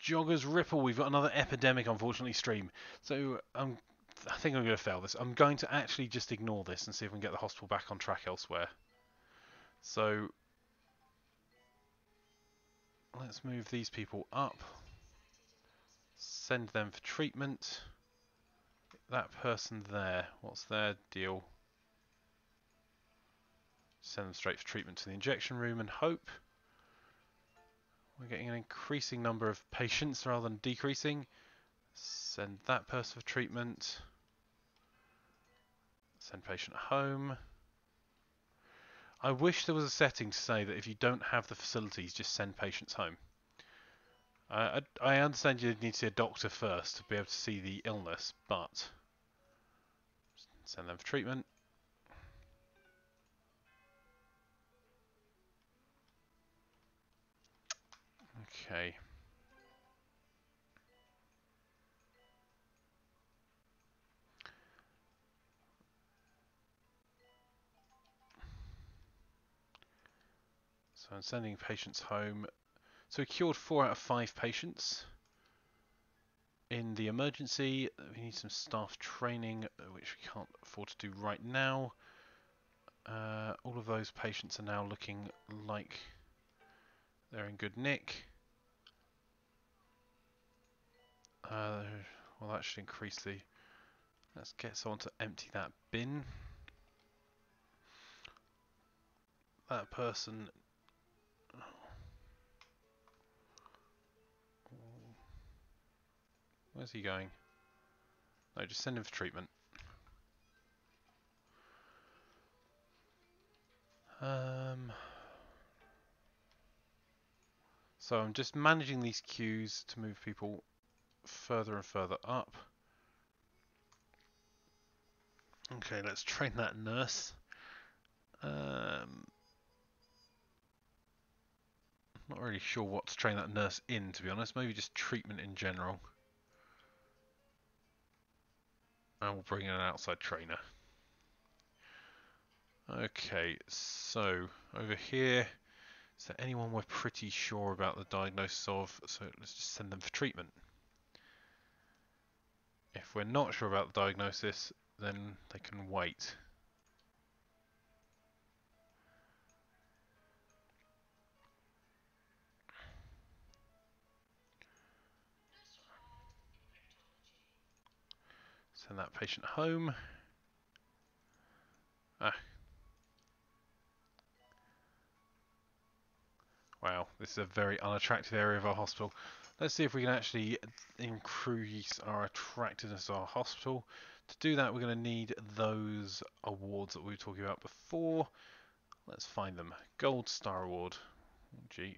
Joggers Ripple, we've got another epidemic, unfortunately, stream. So I think I'm going to fail this. I'm going to actually just ignore this and see if we can get the hospital back on track elsewhere. So let's move these people up. Send them for treatment. That person there, what's their deal? Send them straight for treatment to the injection room and hope. We're getting an increasing number of patients rather than decreasing. Send that person for treatment. Send patient home. I wish there was a setting to say that if you don't have the facilities, just send patients home. I understand you need to see a doctor first to be able to see the illness, but send them for treatment. Okay. So I'm sending patients home. So we cured 4 out of 5 patients. In the emergency, we need some staff training, which we can't afford to do right now. All of those patients are now looking like they're in good nick. Well, that should increase the Let's get someone to empty that bin. That person... Where's he going? No, just send him for treatment. So I'm just managing these queues to move people further and further up. Okay, let's train that nurse. Not really sure what to train that nurse in, to be honest. Maybe just treatment in general. And we'll bring in an outside trainer. Okay, so over here, is there anyone we're pretty sure about the diagnosis of? So let's just send them for treatment. If we're not sure about the diagnosis, then they can wait. Send that patient home. Ah. Wow, this is a very unattractive area of our hospital. Let's see if we can actually increase our attractiveness of our hospital. To do that, we're going to need those awards that we were talking about before. Let's find them. Gold Star Award. Oh, gee.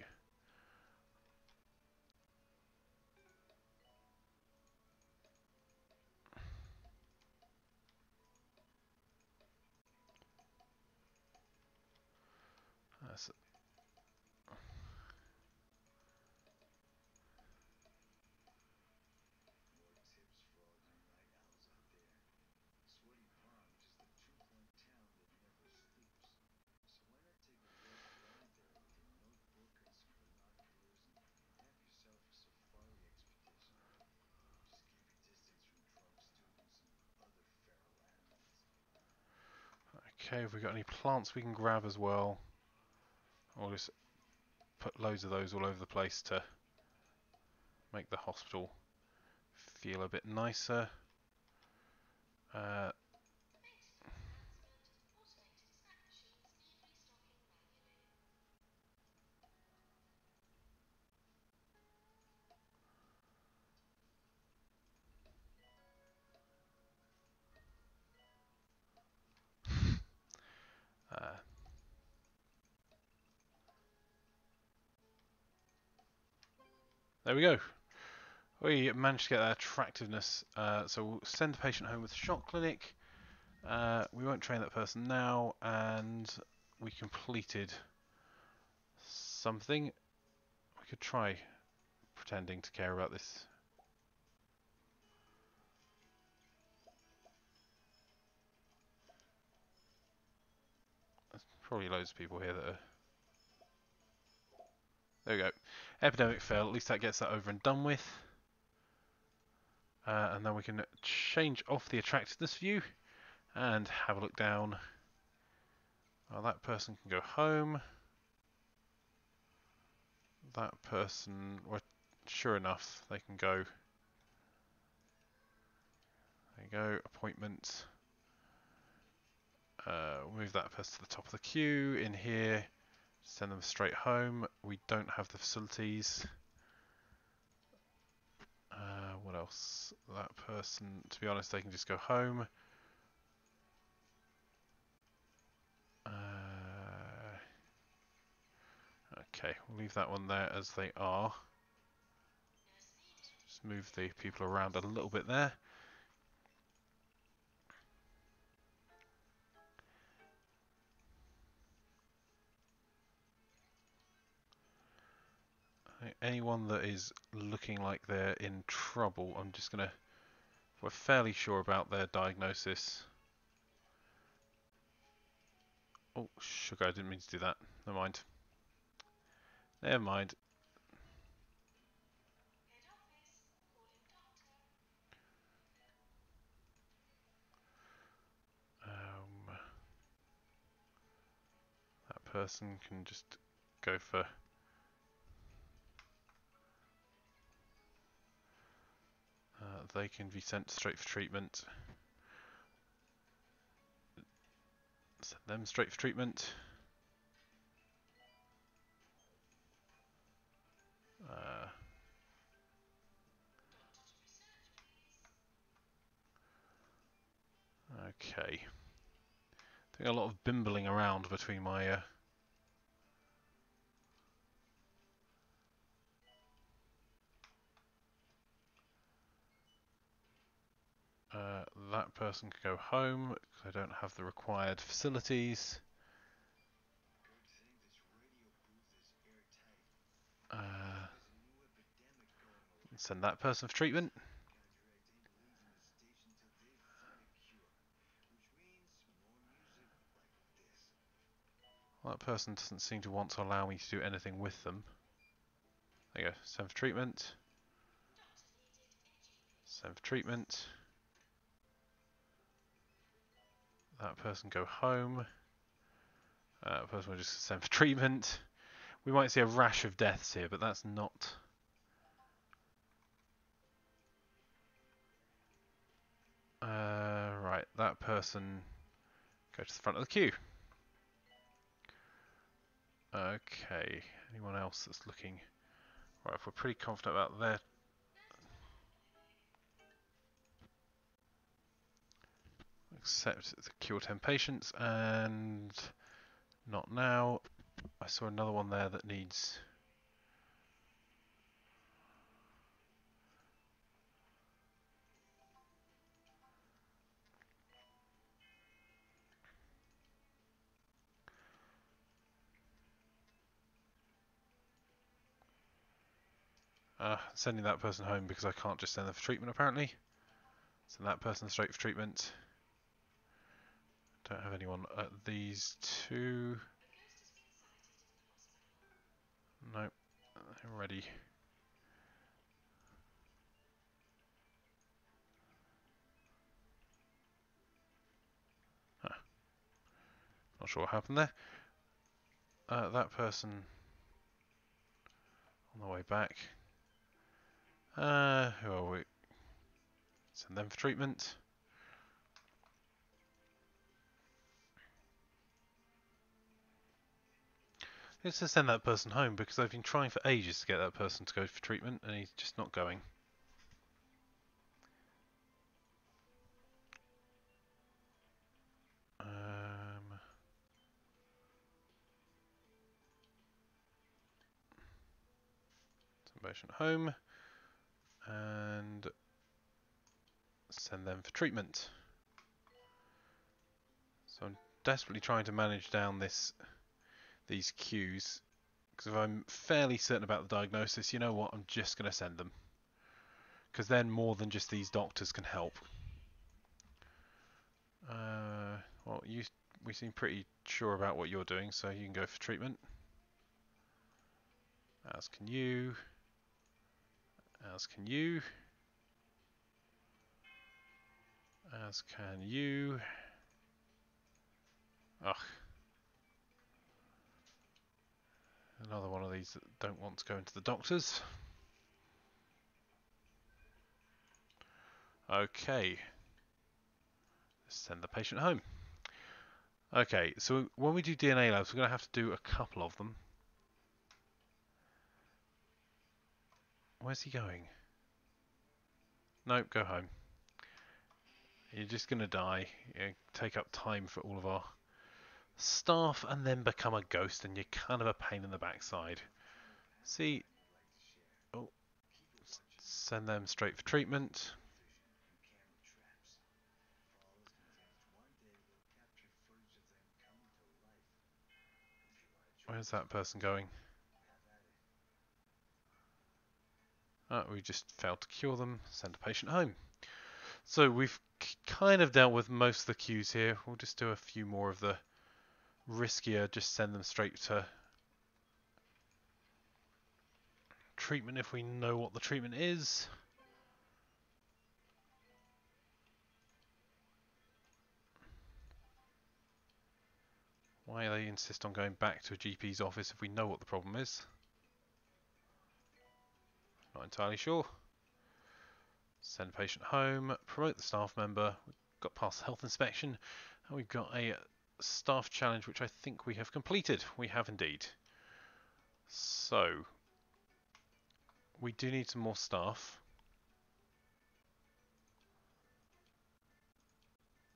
That's okay, have we got any plants we can grab as well? Or just put loads of those all over the place to make the hospital feel a bit nicer. Uh, uh, there we go. We managed to get that attractiveness. So we'll send the patient home with a shock clinic. We won't train that person now, and we completed something. We could try pretending to care about this. There's probably loads of people here that are... There we go. Epidemic fail. At least that gets that over and done with. And then we can change off the attractiveness view and have a look down. Well, that person can go home. That person, well, sure enough, they can go. There you go, appointment. Move that person to the top of the queue in here. Send them straight home. We don't have the facilities. What else? That person, to be honest, they can just go home. Okay, we'll leave that one there as they are. Just move the people around a little bit there. Anyone that is looking like they're in trouble, I'm just gonna... We're fairly sure about their diagnosis. Oh, sugar, I didn't mean to do that. Never mind. Never mind. That person can just go for... they can be sent straight for treatment. Send them straight for treatment. Okay. Doing a lot of bimbling around between my that person could go home because I don't have the required facilities. Send that person for treatment. Well, that person doesn't seem to want to allow me to do anything with them. There you go. Send for treatment. Send for treatment. That person go home. That person will just send for treatment. We might see a rash of deaths here, but that's not... right, that person go to the front of the queue. Okay, anyone else that's looking... Right, if we're pretty confident about their... Accept the cure 10 patients, and... Not now. I saw another one there that needs... sending that person home because I can't just send them for treatment apparently. Send that person straight for treatment. Don't have anyone at these two. Nope, they're ready. Huh. Not sure what happened there. That person on the way back. Who are we? Send them for treatment. Let's just send that person home because I've been trying for ages to get that person to go for treatment and he's just not going. Send patient home and send them for treatment. So I'm desperately trying to manage down these queues because if I'm fairly certain about the diagnosis, you know what, I'm just going to send them because then more than just these doctors can help. Well, we seem pretty sure about what you're doing, so you can go for treatment. As can you. As can you. As can you. Ugh. Another one of these that don't want to go into the doctors. Okay. Let's send the patient home. Okay, so when we do DNA labs, we're going to have to do a couple of them. Where's he going? Nope, go home. You're just going to die. Take up time for all of our staff and then become a ghost, and you're kind of a pain in the backside. See? Oh, send them straight for treatment. Where's that person going? Oh, we just failed to cure them. Send a patient home. So we've kind of dealt with most of the queues here. We'll just do a few more of the riskier, just send them straight to treatment if we know what the treatment is. Why they insist on going back to a GP's office if we know what the problem is? Not entirely sure. Send patient home, promote the staff member. We've got past health inspection, and we've got a staff challenge, which I think we have completed. We have indeed. So, we do need some more staff.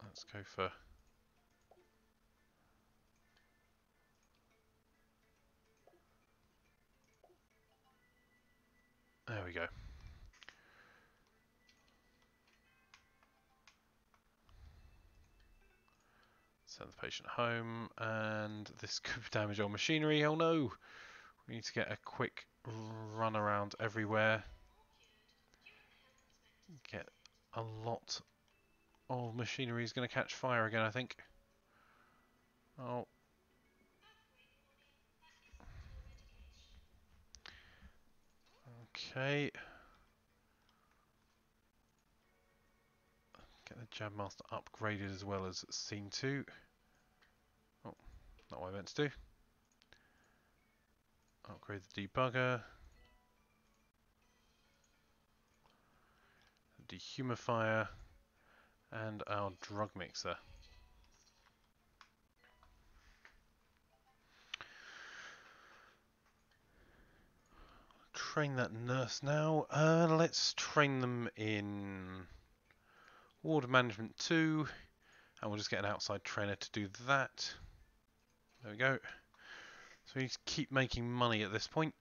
Let's go for... There we go. Send the patient home, and this could damage our machinery. Oh no! We need to get a quick run around everywhere. Get a lot of machinery is going to catch fire again, I think. Oh. Okay. Get the Jab Master upgraded as well as Scene 2. Oh, not what I meant to do. Upgrade the debugger. Dehumidifier. And our drug mixer. Train that nurse now. Let's train them in ward management 2. And we'll just get an outside trainer to do that. There we go. So we need to keep making money at this point.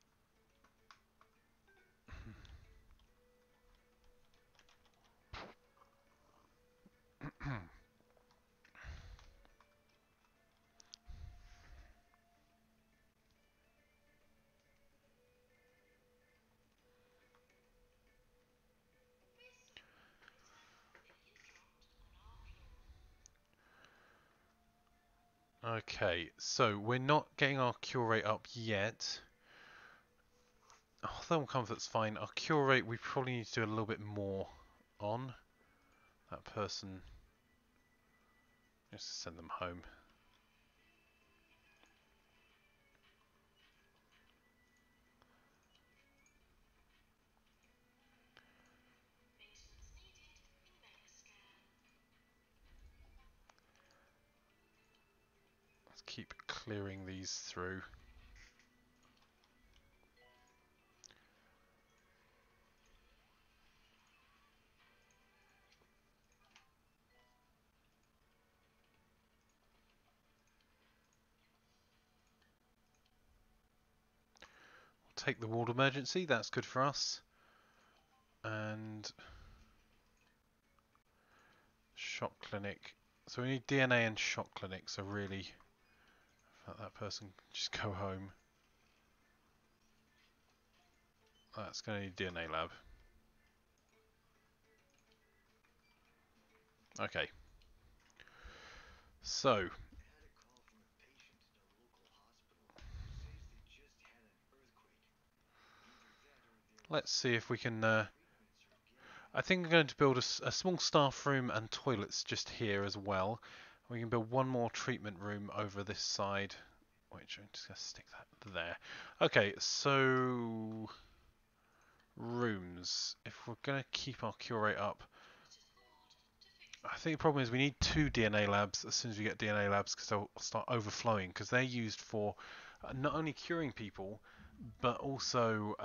Okay, so we're not getting our cure rate up yet. Oh, thermal comfort's fine. Our cure rate we probably need to do a little bit more on. That person, just send them home. Let's keep clearing these through. Take the ward emergency, that's good for us. And shock clinic. So we need DNA and shock clinic, so really let that person just go home. That's going to need DNA lab. Okay. So let's see if we can I think I'm going to build a small staff room and toilets just here as well. We can build one more treatment room over this side, which I'm just going to stick that there. Okay, so rooms. If we're going to keep our cure rate up, I think the problem is we need 2 DNA labs as soon as we get DNA labs, because they'll start overflowing, because they're used for not only curing people, but also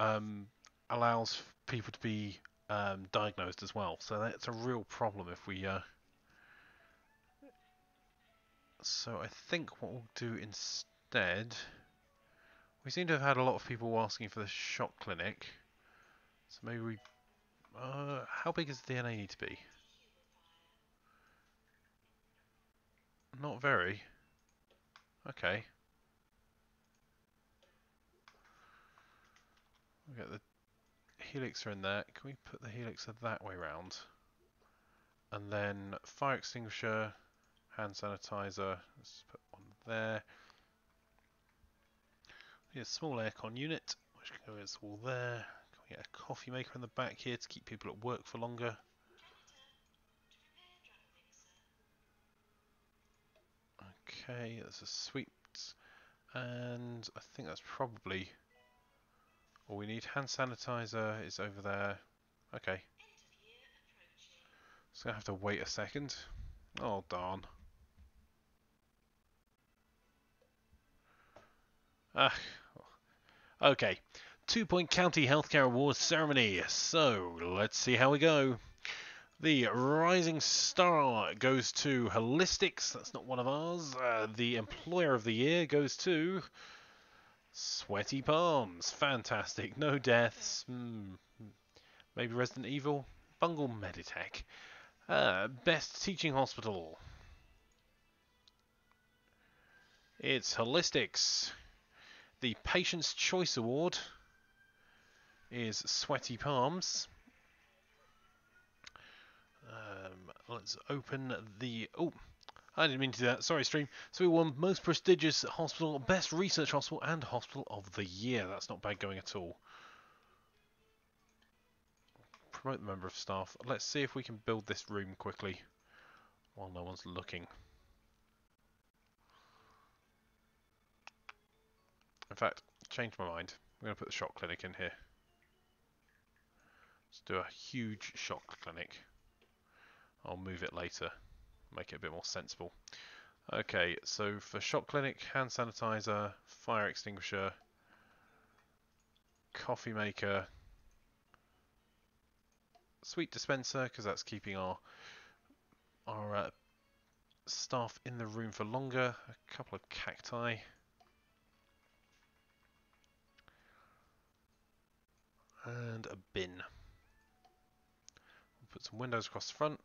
allows people to be diagnosed as well. So that's a real problem if we... So I think what we'll do instead... We seem to have had a lot of people asking for the shock clinic. So maybe we... how big does the DNA need to be? Not very. Okay. We'll get the helixer in there. Can we put the helixer that way round? And then fire extinguisher, hand sanitizer. Let's put one there. We need a small aircon unit, which can go install there. Can we get a coffee maker in the back here to keep people at work for longer? Okay, there's a sweet, and I think that's probably all we need. Hand sanitizer is over there. Okay. So I have to wait a second. Oh darn. Ah, okay. 2 Point County Healthcare Awards ceremony. So let's see how we go. The Rising Star goes to Holistics. That's not one of ours. The Employer of the Year goes to Sweaty Palms. Fantastic. No deaths. Maybe Resident Evil. Bungle Meditech. Best Teaching Hospital. It's Holistics. The Patient's Choice Award is Sweaty Palms. Let's open the... Oh, I didn't mean to do that. Sorry, stream. So we won Most Prestigious Hospital, Best Research Hospital, and Hospital of the Year. That's not bad going at all. Promote the member of staff. Let's see if we can build this room quickly while no one's looking. In fact, change my mind. I'm going to put the shock clinic in here. Let's do a huge shock clinic. I'll move it later. Make it a bit more sensible. Okay, so for shock clinic, hand sanitizer, fire extinguisher, coffee maker, sweet dispenser, because that's keeping our staff in the room for longer, a couple of cacti, and a bin. We'll put some windows across the front.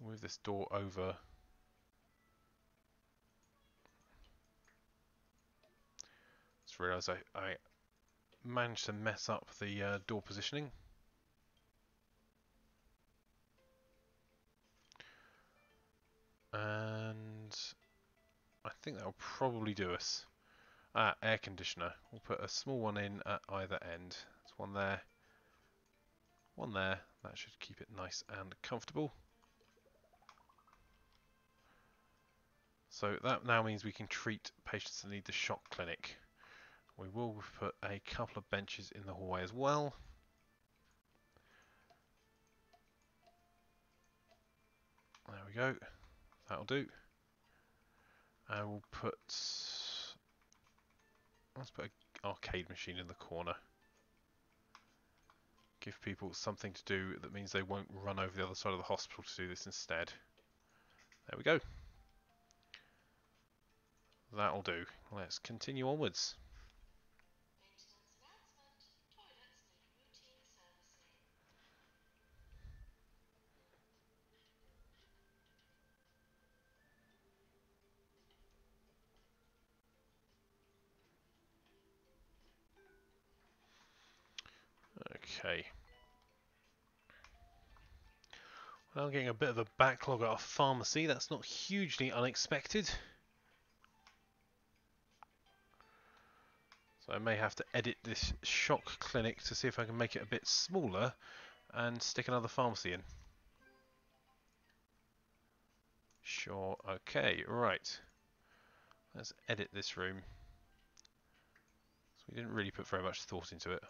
Move this door over. Just realised I managed to mess up the door positioning. And I think that'll probably do us. Air conditioner. We'll put a small one in at either end. There's one there. One there. That should keep it nice and comfortable. So that now means we can treat patients that need the shock clinic. We will put a couple of benches in the hallway as well. There we go. That'll do. And we'll put... Let's put an arcade machine in the corner. Give people something to do that means they won't run over the other side of the hospital to do this instead. There we go. That'll do. Let's continue onwards. Okay. Well, I'm getting a bit of a backlog at our pharmacy. That's not hugely unexpected. So I may have to edit this shock clinic to see if I can make it a bit smaller and stick another pharmacy in. Sure, okay, right. Let's edit this room. So we didn't really put very much thought into it.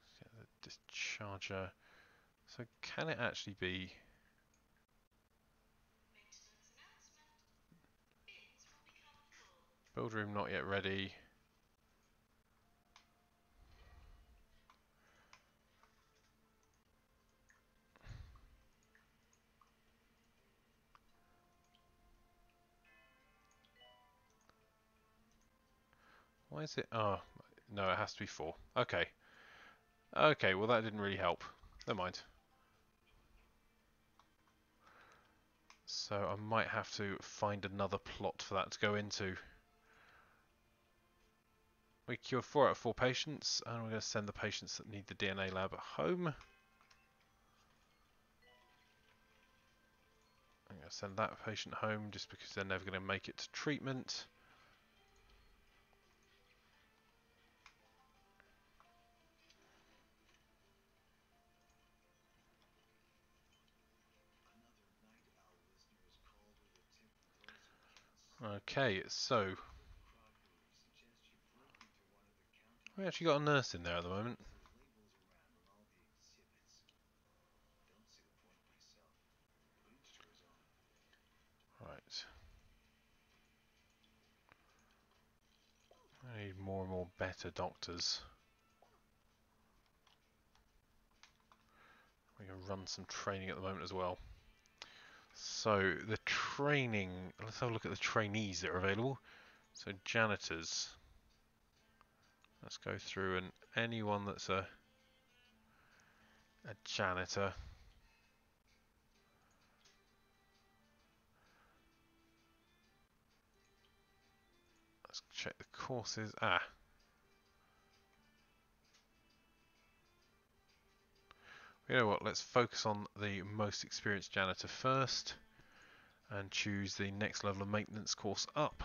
Let's get the discharger. So can it actually be... Build room not yet ready. Why is it... Oh, no, it has to be 4. Okay. Okay, well that didn't really help. Never mind. So I might have to find another plot for that to go into. We cured 4 out of 4 patients, and we're going to send the patients that need the DNA lab home. I'm going to send that patient home just because they're never going to make it to treatment. Okay, so We actually got a nurse in there at the moment. Right. I need more and more better doctors. We can run some training at the moment as well. So the training, let's have a look at the trainees that are available. So janitors. Let's go through, and anyone that's a janitor. Let's check the courses. You know what, let's focus on the most experienced janitor first and choose the next level of maintenance course up.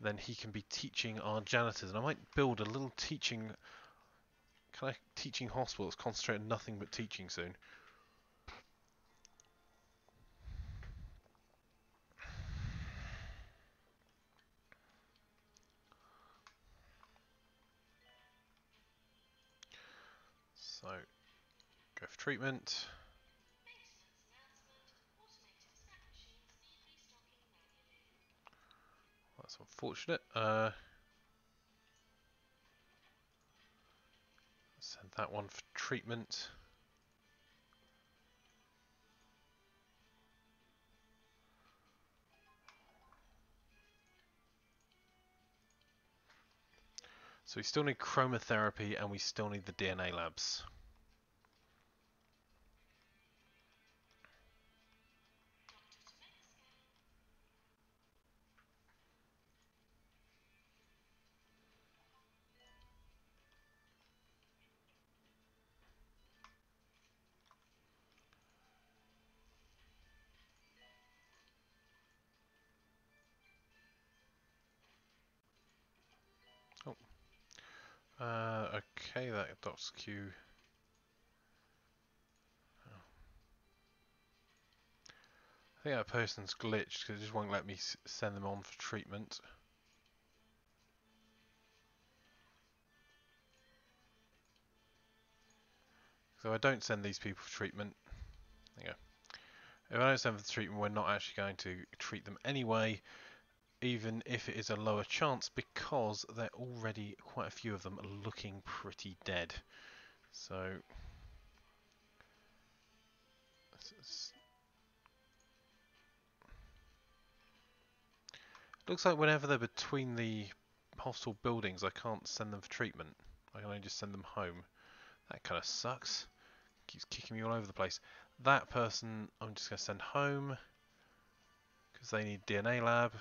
Then he can be teaching our janitors, and I might build a little teaching hospital that's concentrated on nothing but teaching soon. So go for treatment. That's unfortunate. Send that one for treatment. So we still need chromotherapy and we still need the DNA labs. Oh. Okay, that docs Q. I think that person's glitched because it just won't let me send them on for treatment. So I don't send these people for treatment. There you go. If I don't send them for treatment, we're not actually going to treat them anyway, even if it is a lower chance, because they're already, quite a few of them, are looking pretty dead. So looks like whenever they're between the hostile buildings, I can't send them for treatment. I can only just send them home. That kind of sucks. Keeps kicking me all over the place. That person, I'm just going to send home because they need DNA lab.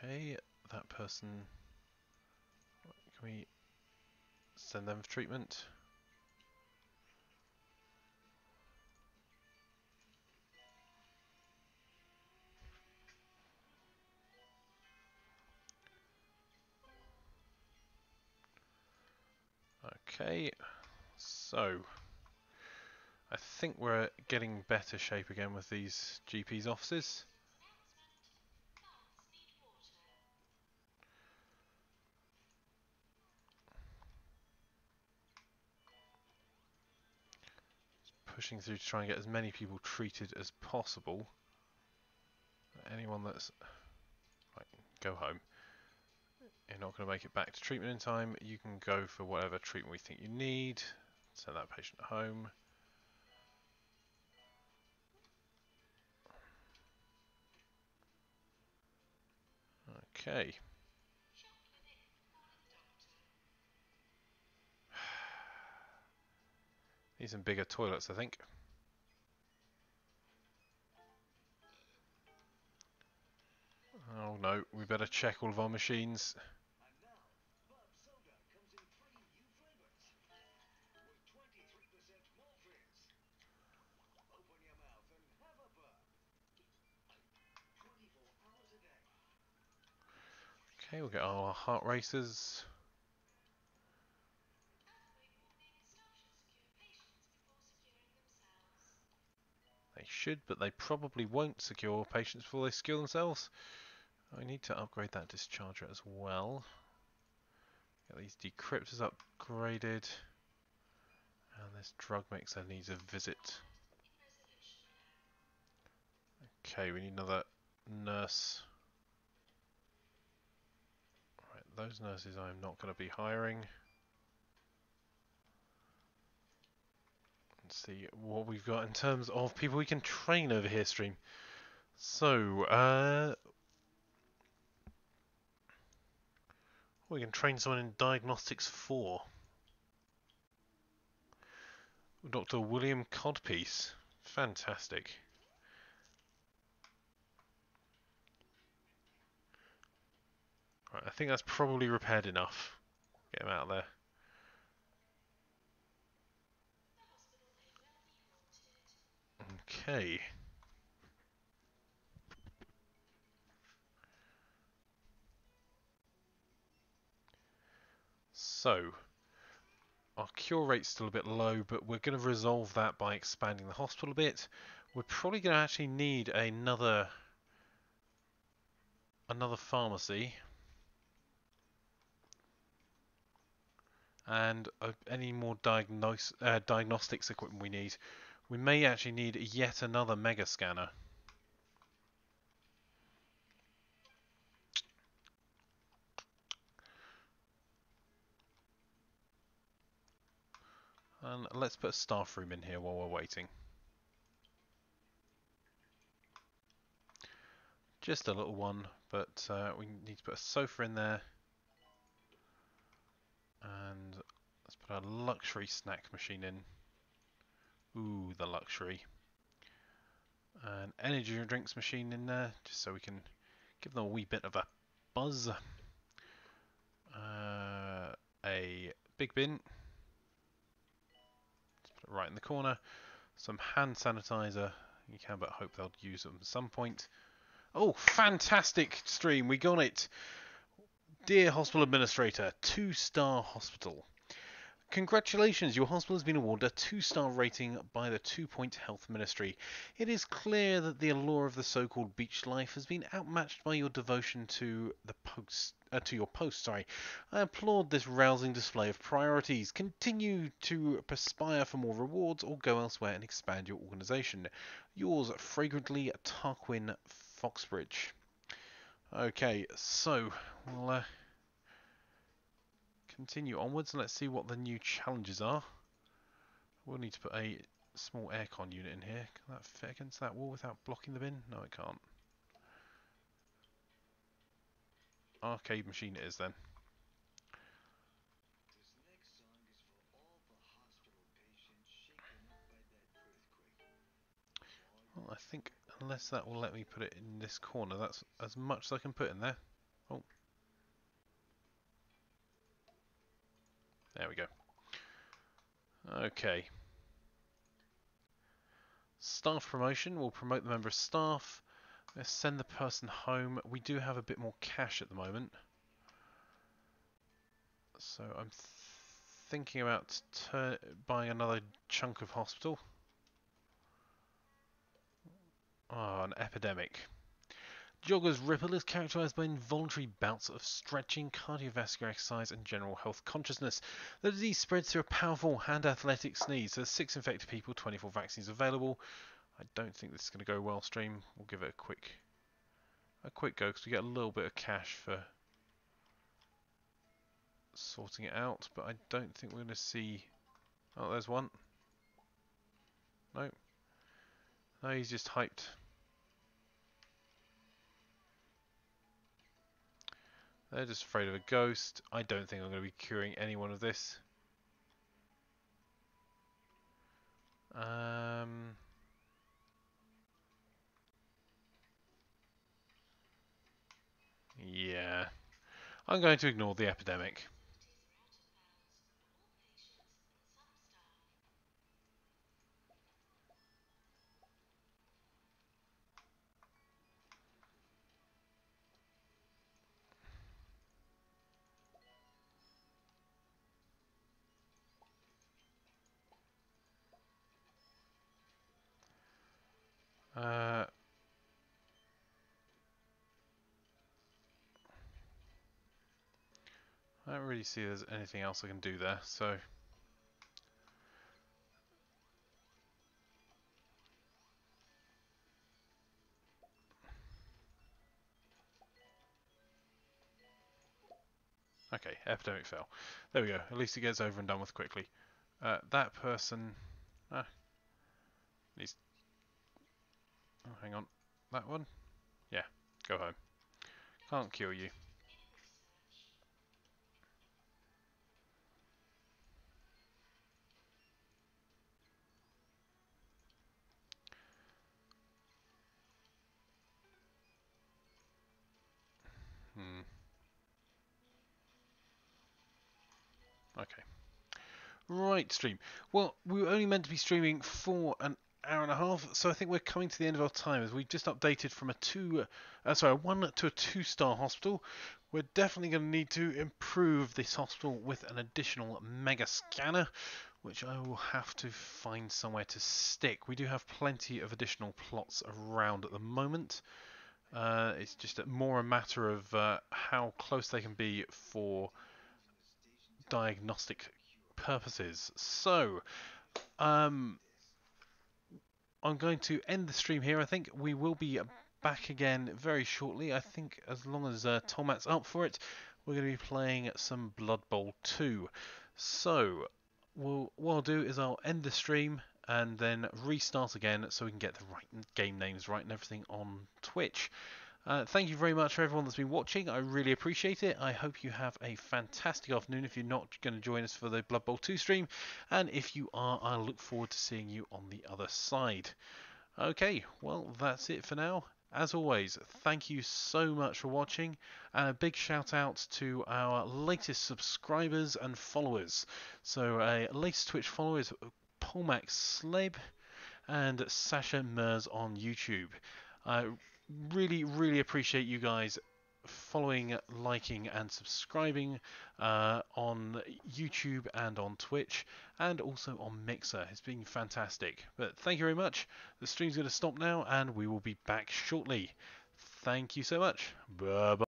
Okay, that person, can we send them for treatment? Okay, so I think we're getting better shape again with these GP's offices. Pushing through to try and get as many people treated as possible. Anyone that's... Right, go home. You're not going to make it back to treatment in time. You can go for whatever treatment we think you need. Send that patient home. Okay. Need some bigger toilets, I think. Oh no, we better check all of our machines. Okay, we'll get our heart racers. should, but they probably won't secure patients before they secure themselves. I need to upgrade that discharger as well. Get these decryptors upgraded. And this drug mixer needs a visit. Okay, we need another nurse. Right, those nurses I'm not going to be hiring. Let's see what we've got in terms of people we can train over here, stream. So, we can train someone in Diagnostics 4. Dr. William Codpiece. Fantastic. Right, I think that's probably repaired enough. Get him out of there. Okay. So, our cure rate's still a bit low, but we're going to resolve that by expanding the hospital a bit. We're probably going to actually need another pharmacy. And any more diagnostics equipment we need. We may actually need yet another mega scanner. And let's put a staff room in here while we're waiting. Just a little one, but we need to put a sofa in there. And let's put a luxury snack machine in. Ooh, the luxury. An energy drinks machine in there, just so we can give them a wee bit of a buzz. A big bin. Let's put it right in the corner. Some hand sanitizer. You can but hope they'll use them at some point. Oh, fantastic stream. We got it. Dear Hospital Administrator, 2-star hospital. Congratulations, your hospital has been awarded a 2-star rating by the 2-Point Health Ministry. It is clear that the allure of the so-called beach life has been outmatched by your devotion to your post. I applaud this rousing display of priorities. Continue to perspire for more rewards or go elsewhere and expand your organisation. Yours, fragrantly, Tarquin Foxbridge. Okay, so we'll continue onwards and let's see what the new challenges are. We'll need to put a small aircon unit in here. Can that fit against that wall without blocking the bin? No, it can't. Arcade machine it is then. Well, I think unless that will let me put it in this corner, that's as much as I can put in there. Oh. There we go. Okay. Staff promotion. We'll promote the member of staff. Let's send the person home. We do have a bit more cash at the moment. So I'm thinking about buying another chunk of hospital. Oh, an epidemic. Jogger's Ripple is characterized by involuntary bouts of stretching, cardiovascular exercise, and general health consciousness. The disease spreads through a powerful and athletic sneeze. There's 6 infected people, 24 vaccines available. I don't think this is going to go well, stream. We'll give it a quick go because we get a little bit of cash for sorting it out, but I don't think we're going to see... Oh, there's one. No. No, he's just hyped. They're just afraid of a ghost. I don't think I'm going to be curing anyone of this. Yeah. I'm going to ignore the epidemic. I don't really see there's anything else I can do there, so... Okay, epidemic fail. There we go. At least it gets over and done with quickly. That person... needs... Oh, hang on. That one? Yeah, go home. Can't cure you. Hmm. Okay. Right, stream. Well, we were only meant to be streaming for an hour and a half, so I think we're coming to the end of our time as we've just updated from a 1 to a 2-star hospital. We're definitely going to need to improve this hospital with an additional mega scanner, which I will have to find somewhere to stick. We do have plenty of additional plots around at the moment. It's just more a matter of how close they can be for diagnostic purposes. So, I'm going to end the stream here. I think we will be back again very shortly. I think as long as Tomat's up for it, we're going to be playing some Blood Bowl 2. So, what I'll do is I'll end the stream and then restart again so we can get the right game names right and everything on Twitch. Thank you very much for everyone that's been watching. I really appreciate it. I hope you have a fantastic afternoon if you're not going to join us for the Blood Bowl 2 stream. And if you are, I look forward to seeing you on the other side. Okay, well, that's it for now. As always, thank you so much for watching. And a big shout out to our latest subscribers and followers. So, latest Twitch followers, Polmax Sleb and Sasha Mers on YouTube. Really appreciate you guys following, liking and subscribing on YouTube and on Twitch and also on Mixer. It's been fantastic. But thank you very much. The stream's going to stop now and we will be back shortly. Thank you so much. Bye bye.